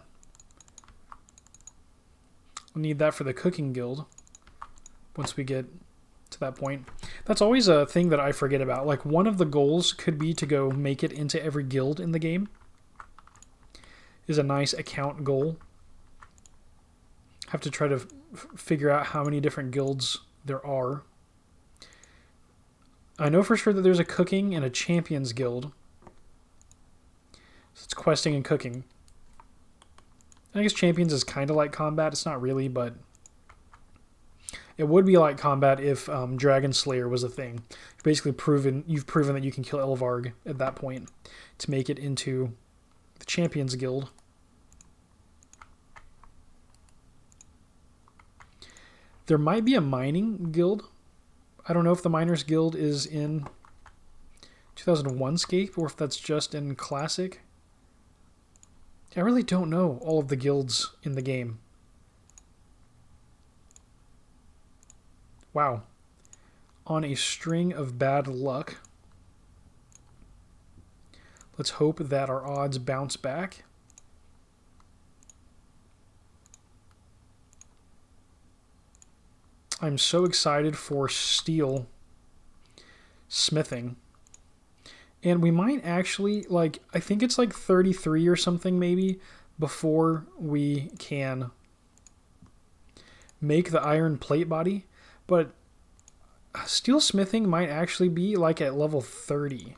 We'll need that for the cooking guild once we get to that point. That's always a thing that I forget about. Like, one of the goals could be to go make it into every guild in the game. Is a nice account goal. Have to try to figure out how many different guilds there are. I know for sure that there's a cooking and a champions guild. So it's questing and cooking. I guess champions is kind of like combat. It's not really, but it would be like combat if Dragon Slayer was a thing. You've proven that you can kill Elvarg at that point to make it into the champions guild. There might be a mining guild. I don't know if the miners guild is in 2001Scape or if that's just in Classic. I really don't know all of the guilds in the game. Wow. On a string of bad luck. Let's hope that our odds bounce back. I'm so excited for steel smithing. And we might actually, I think it's like 33 or something maybe before we can make the iron plate body. But steel smithing might actually be like at level 30.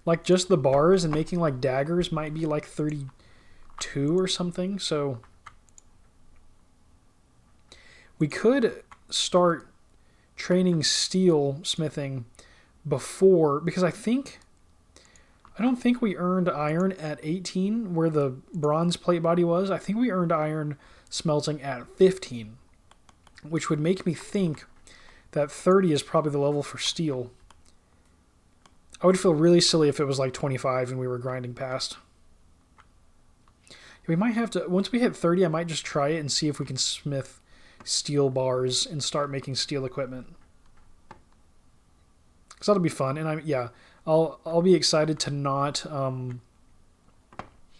Like just the bars and making like daggers might be like 32 or something. So we could start training steel smithing before, because I think I don't think we earned iron at 18 where the bronze plate body was. I think we earned iron smelting at 15, which would make me think that 30 is probably the level for steel. I would feel really silly if it was like 25 and we were grinding past. We might have to, once we hit 30, I might just try it and see if we can smith steel bars and start making steel equipment. Because that'll be fun. And I'll be excited to not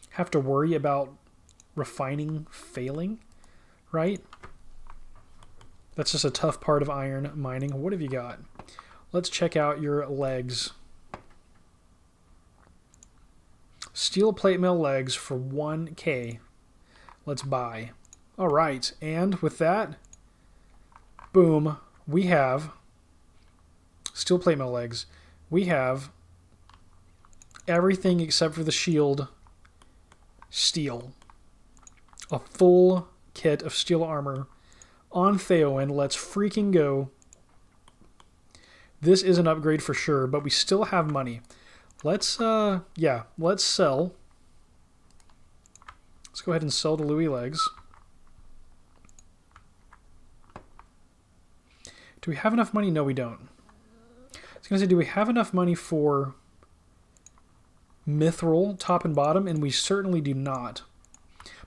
have to worry about refining failing, right? That's just a tough part of iron mining. What have you got? Let's check out your legs. Steel plate mill legs for 1K. Let's buy. All right, and with that, boom, we have steel plate mill legs. We have everything except for the shield steel. A full kit of steel armor on Theoin. Let's freaking go. This is an upgrade for sure, but we still have money. Let's sell. Let's go ahead and sell the Louis legs. Do we have enough money? No, we don't. I was going to say, do we have enough money for mithril top and bottom? And we certainly do not.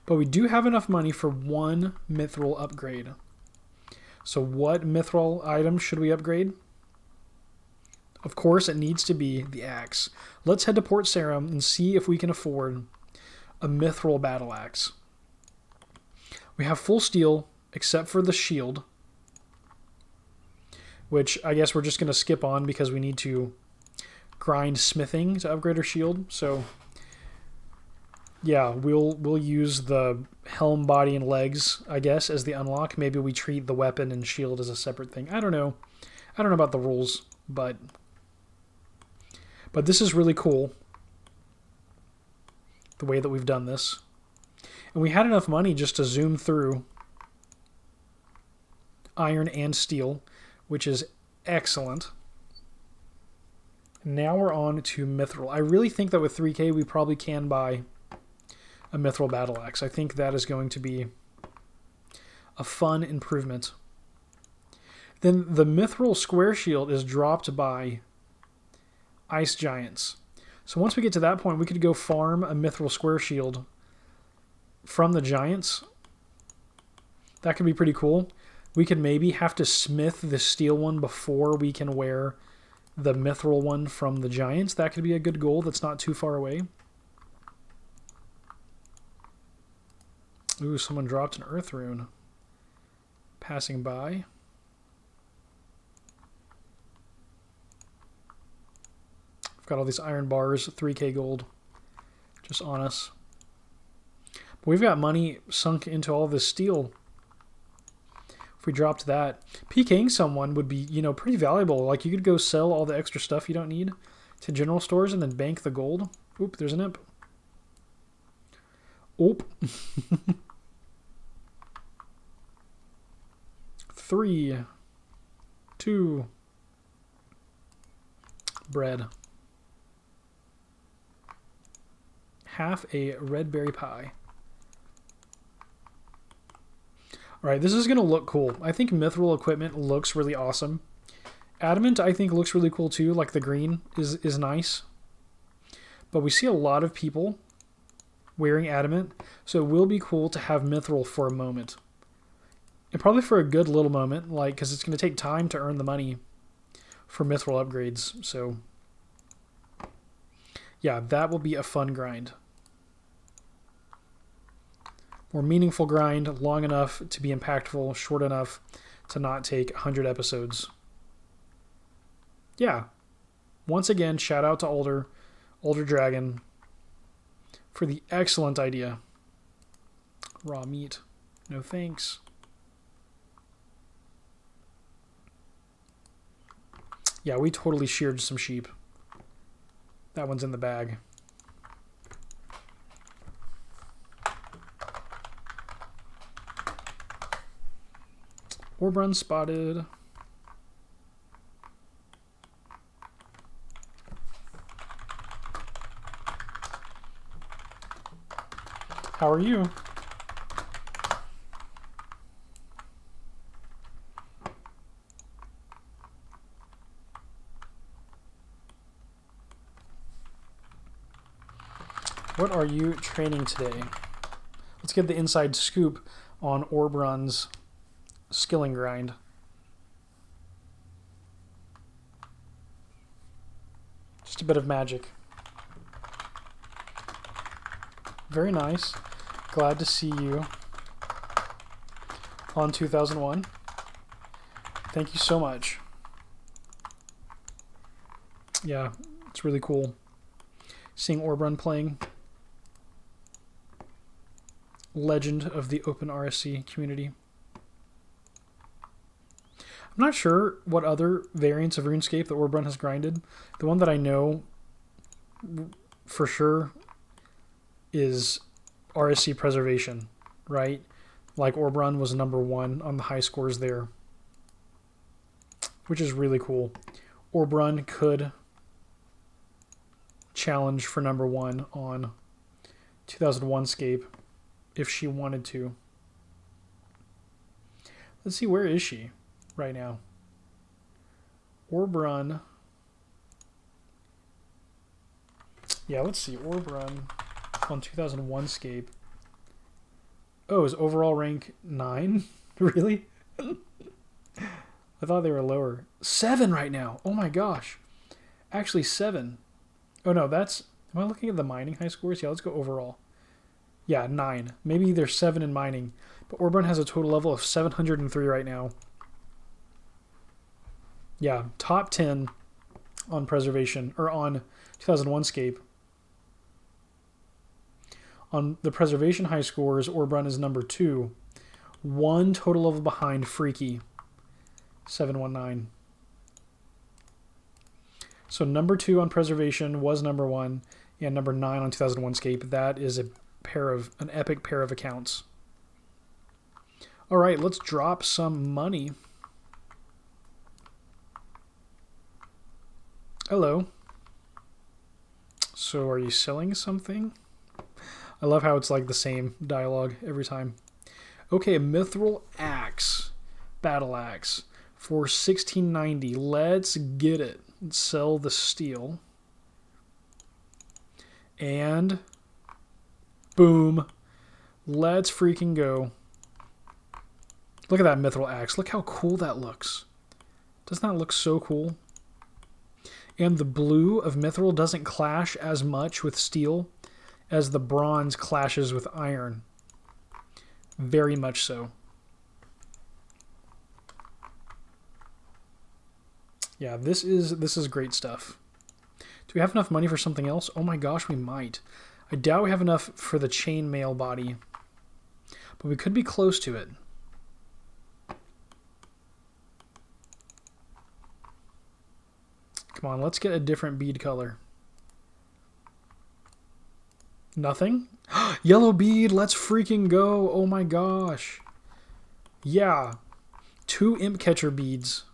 But we do have enough money for one mithril upgrade. So what mithril item should we upgrade? Of course, it needs to be the axe. Let's head to Port Sarim and see if we can afford a mithril battle axe. We have full steel, except for the shield, which I guess we're just going to skip on because we need to grind smithing to upgrade our shield. So, yeah, we'll use the helm, body, and legs, I guess, as the unlock. Maybe we treat the weapon and shield as a separate thing. I don't know. I don't know about the rules, but this is really cool, the way that we've done this. And we had enough money just to zoom through iron and steel, which is excellent. Now we're on to mithril. I really think that with 3K we probably can buy a mithril battle axe. I think that is going to be a fun improvement. Then the mithril square shield is dropped by ice giants. So once we get to that point, we could go farm a mithril square shield from the giants. That could be pretty cool. We could maybe have to smith the steel one before we can wear the mithril one from the giants. That could be a good goal that's not too far away. Ooh, someone dropped an earth rune. Passing by. I've got all these iron bars, 3K gold, just on us. But we've got money sunk into all this steel. If we dropped that, PKing someone would be, pretty valuable. Like, you could go sell all the extra stuff you don't need to general stores and then bank the gold. Oop, there's an imp. Oop. 3, 2, bread. Half a red berry pie. All right, this is going to look cool. I think mithril equipment looks really awesome. Adamant, I think, looks really cool too. Like, the green is nice. But we see a lot of people wearing adamant, so it will be cool to have mithril for a moment. And probably for a good little moment, like, because it's going to take time to earn the money for mithril upgrades. So, yeah, that will be a fun grind. More meaningful grind, long enough to be impactful, short enough to not take 100 episodes. Yeah. Once again, shout out to AlderDragon, for the excellent idea. Raw meat. No thanks. Yeah, we totally sheared some sheep. That one's in the bag. Orb run spotted. How are you? What are you training today? Let's get the inside scoop on Orbrun's skilling grind. Just a bit of magic. Very nice. Glad to see you on 2001. Thank you so much. Yeah, it's really cool seeing Orbrun playing. Legend of the open RSC community. I'm not sure what other variants of RuneScape that Orbrun has grinded. The one that I know for sure is RSC Preservation, right? Like Orbrun was #1 on the high scores there, which is really cool. Orbrun could challenge for #1 on 2001Scape if she wanted to. Let's see, where is she right now? Orbrun. Yeah, let's see. Orbrun on 2001Scape. Oh, is overall rank 9? Really? I thought they were lower. 7 right now. Oh my gosh. Actually 7. Oh no, that's... Am I looking at the mining high scores? Yeah, let's go overall. Yeah, 9. Maybe there's 7 in mining. But Orbrun has a total level of 703 right now. Yeah, top 10 on Preservation, or on 2001Scape. On the Preservation high scores, Orbrun is #2. 1 total level behind Freaky, 719. So #2 on Preservation was #1, and #9 on 2001Scape. That is an epic pair of accounts. All right, let's drop some money. Hello. So are you selling something? I love how it's like the same dialogue every time. Okay, a mithril axe, battle axe for 1690. Let's get it. Let's sell the steel. And boom. Let's freaking go. Look at that mithril axe. Look how cool that looks. Doesn't that look so cool? And the blue of mithril doesn't clash as much with steel as the bronze clashes with iron. Very much so. Yeah, this is great stuff. Do we have enough money for something else? Oh my gosh, we might. I doubt we have enough for the chainmail body, but we could be close to it. Come on, let's get a different bead color. Nothing? Yellow bead, let's freaking go. Oh my gosh. Yeah. 2 imp catcher beads.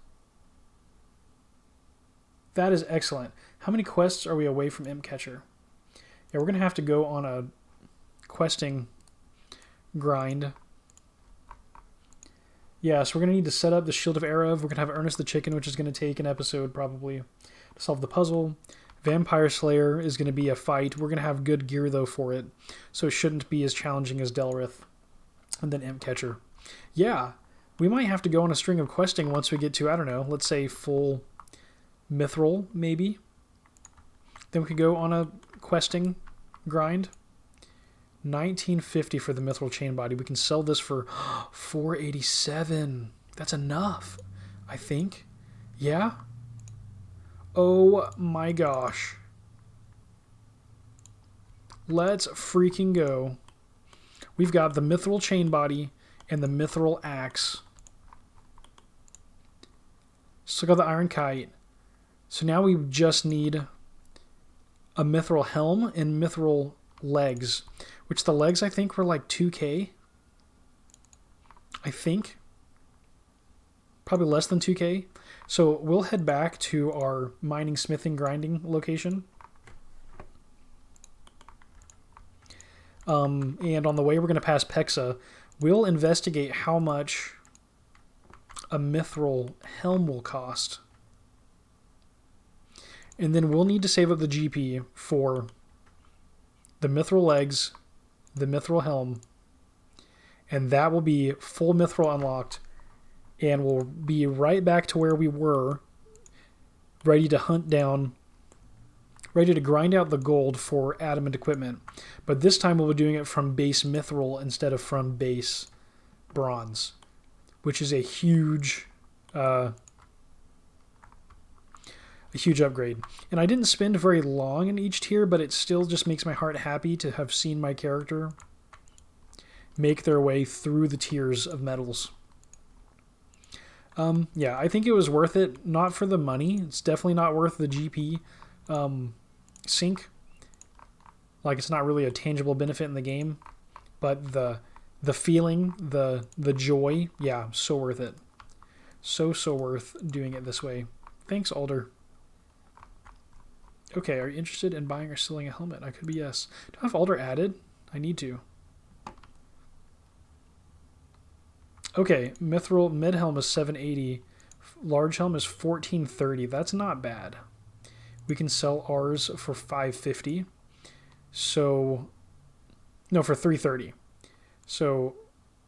That is excellent. How many quests are we away from imp catcher? Yeah, we're going to have to go on a questing grind. Yeah, so we're going to need to set up the Shield of Erev. We're going to have Ernest the Chicken, which is going to take an episode probably to solve the puzzle. Vampire Slayer is going to be a fight. We're going to have good gear, though, for it. So it shouldn't be as challenging as Delrith. And then Imp Catcher. Yeah, we might have to go on a string of questing once we get to, I don't know, let's say full Mithril, maybe. Then we could go on a questing grind. 1950 for the Mithril Chain Body. We can sell this for 487. That's enough, I think. Yeah? Oh my gosh. Let's freaking go. We've got the Mithril Chain Body and the Mithril Axe. Still got the Iron Kite. So now we just need a Mithril Helm and Mithril Legs. Which the legs, I think, were like 2K. I think. Probably less than 2K. So we'll head back to our mining, smithing, grinding location. And on the way, we're going to pass Pexa. We'll investigate how much a mithril helm will cost. And then we'll need to save up the GP for the mithril legs, the mithril helm, and that will be full mithril unlocked, and we'll be right back to where we were, ready to hunt down, ready to grind out the gold for adamant equipment. But this time we'll be doing it from base mithril instead of from base bronze, which is a huge upgrade. And I didn't spend very long in each tier, but it still just makes my heart happy to have seen my character make their way through the tiers of metals. Yeah, I think it was worth it. Not for the money. It's definitely not worth the GP sink. Like, it's not really a tangible benefit in the game, but the feeling, the joy, yeah, so worth it. So worth doing it this way. Thanks, Alder. Okay, are you interested in buying or selling a helmet? I could be yes. Do I have Alder added? I need to. Okay, mithril mid helm is 780. Large helm is 1430. That's not bad. We can sell ours for 550. So, no, for 330. So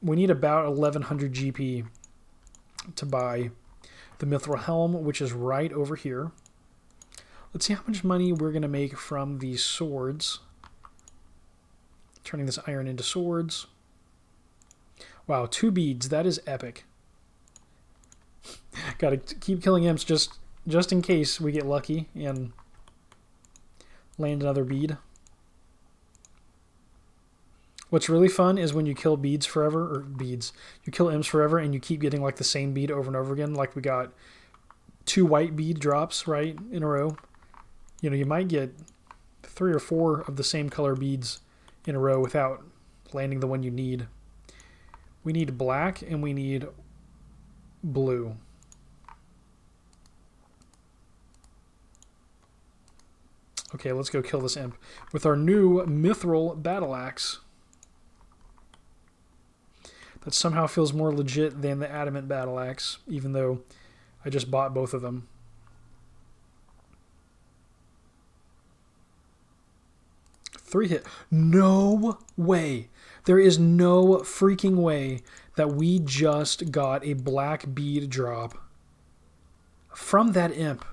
we need about 1100 GP to buy the mithril helm, which is right over here. Let's see how much money we're going to make from these swords. Turning this iron into swords. Wow, 2 beads. That is epic. Gotta keep killing imps just in case we get lucky and land another bead. What's really fun is when you kill beads forever, or beads. You kill imps forever and you keep getting like the same bead over and over again. Like we got 2 white bead drops, right, in a row. You know, you might get 3 or 4 of the same color beads in a row without landing the one you need. We need black and we need blue. Okay, let's go kill this imp with our new mithril battle axe. That somehow feels more legit than the adamant battle axe, even though I just bought both of them. Three hit. No way. There is no freaking way that we just got a black bead drop from that imp.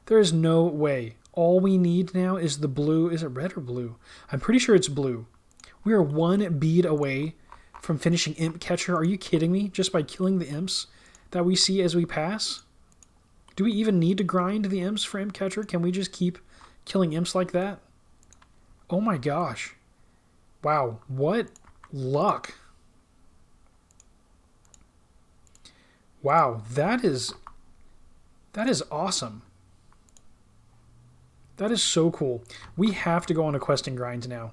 There is no way. All we need now is the blue. Is it red or blue? I'm pretty sure it's blue. We are 1 bead away from finishing Imp Catcher. Are you kidding me? Just by killing the imps that we see as we pass? Do we even need to grind the imps for Imp Catcher? Can we just keep killing imps like that? Oh my gosh. Wow, what luck. Wow, that is awesome. That is so cool. We have to go on a quest and grind now.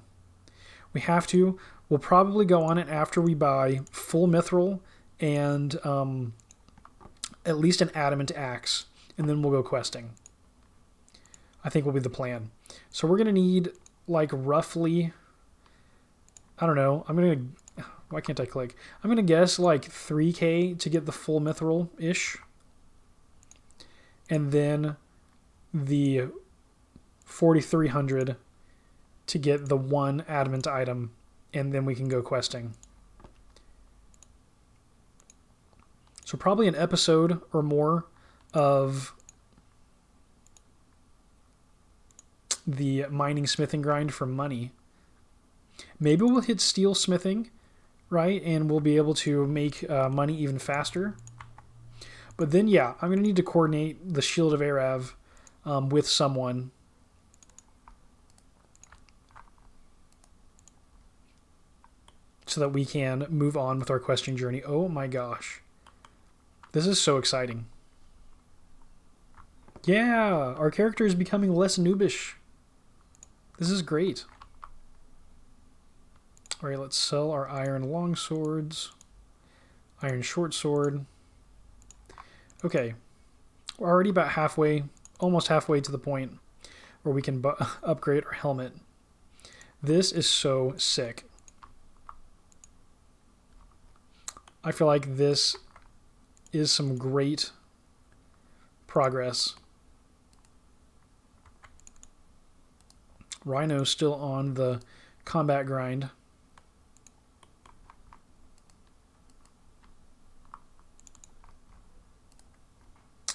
We have to. We'll probably go on it after we buy full mithril and at least an adamant axe, and then we'll go questing. I think will be the plan. So we're going to need like roughly, I don't know, why can't I click? I'm going to guess like 3K to get the full mithril-ish. And then the 4,300 to get the 1 adamant item, and then we can go questing. So probably an episode or more of the mining smithing grind for money. Maybe we'll hit steel smithing, right? And we'll be able to make money even faster. But then, yeah, I'm going to need to coordinate the Shield of Arav with someone. So that we can move on with our questing journey. Oh my gosh. This is so exciting. Yeah, our character is becoming less noobish. This is great. All right, let's sell our iron long swords. Iron short sword. Okay. We're already about halfway, almost halfway to the point where we can upgrade our helmet. This is so sick. I feel like this is some great progress. Rhino still on the combat grind.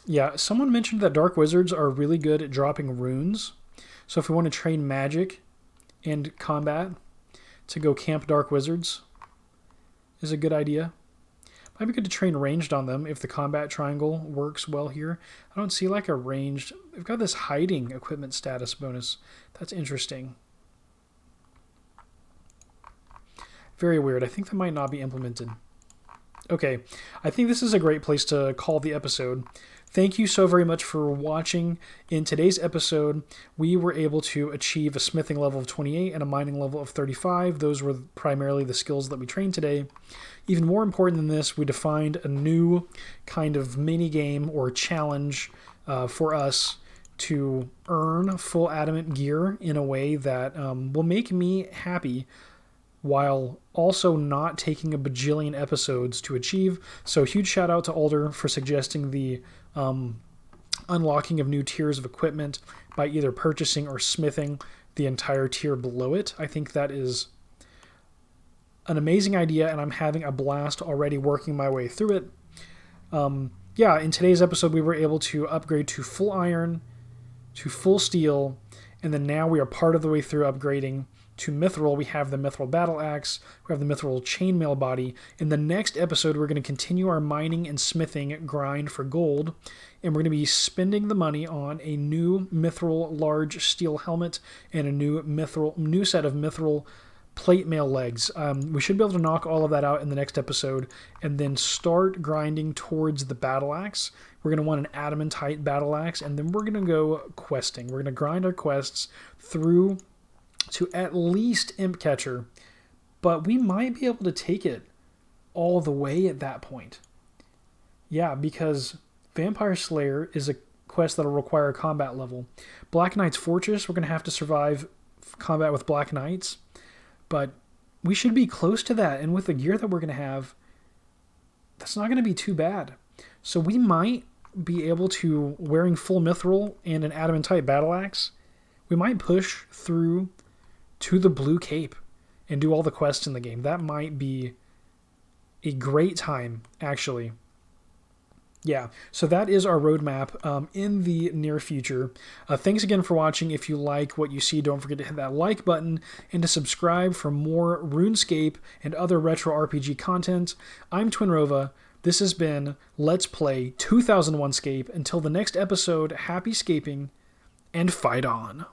Yeah, someone mentioned that Dark Wizards are really good at dropping runes. So if we want to train magic and combat, to go camp Dark Wizards is a good idea. Might be good to train ranged on them if the combat triangle works well here. I don't see like a ranged... They've got this hiding equipment status bonus. That's interesting. Very weird. I think that might not be implemented. Okay, I think this is a great place to call the episode. Thank you so very much for watching. In today's episode, we were able to achieve a smithing level of 28 and a mining level of 35. Those were primarily the skills that we trained today. Even more important than this, we defined a new kind of mini game or challenge for us to earn full adamant gear in a way that will make me happy, while also not taking a bajillion episodes to achieve. So huge shout out to Alder for suggesting the unlocking of new tiers of equipment by either purchasing or smithing the entire tier below it. I think that is an amazing idea, and I'm having a blast already working my way through it. Yeah, in today's episode, we were able to upgrade to full iron, to full steel, and then now we are part of the way through upgrading to mithril. We have the mithril battle axe, we have the mithril chainmail body. In the next episode, we're going to continue our mining and smithing grind for gold, and we're going to be spending the money on a new mithril large steel helmet and a new set of mithril plate mail legs. We should be able to knock all of that out in the next episode and then start grinding towards the battle axe. We're going to want an adamantite battle axe, and then we're going to go questing. We're going to grind our quests through to at least Imp Catcher, but we might be able to take it all the way at that point. Yeah, because Vampire Slayer is a quest that'll require a combat level. Black Knight's Fortress, we're going to have to survive combat with Black Knights, but we should be close to that, and with the gear that we're going to have, that's not going to be too bad. So we might be able to, wearing full mithril and an adamantite battle axe, we might push through to the Blue Cape and do all the quests in the game. That might be a great time, actually. Yeah, so that is our roadmap in the near future. Thanks again for watching. If you like what you see, don't forget to hit that like button and to subscribe for more RuneScape and other retro RPG content. I'm Twinrova. This has been Let's Play 2001Scape. Until the next episode, happy scaping and fight on.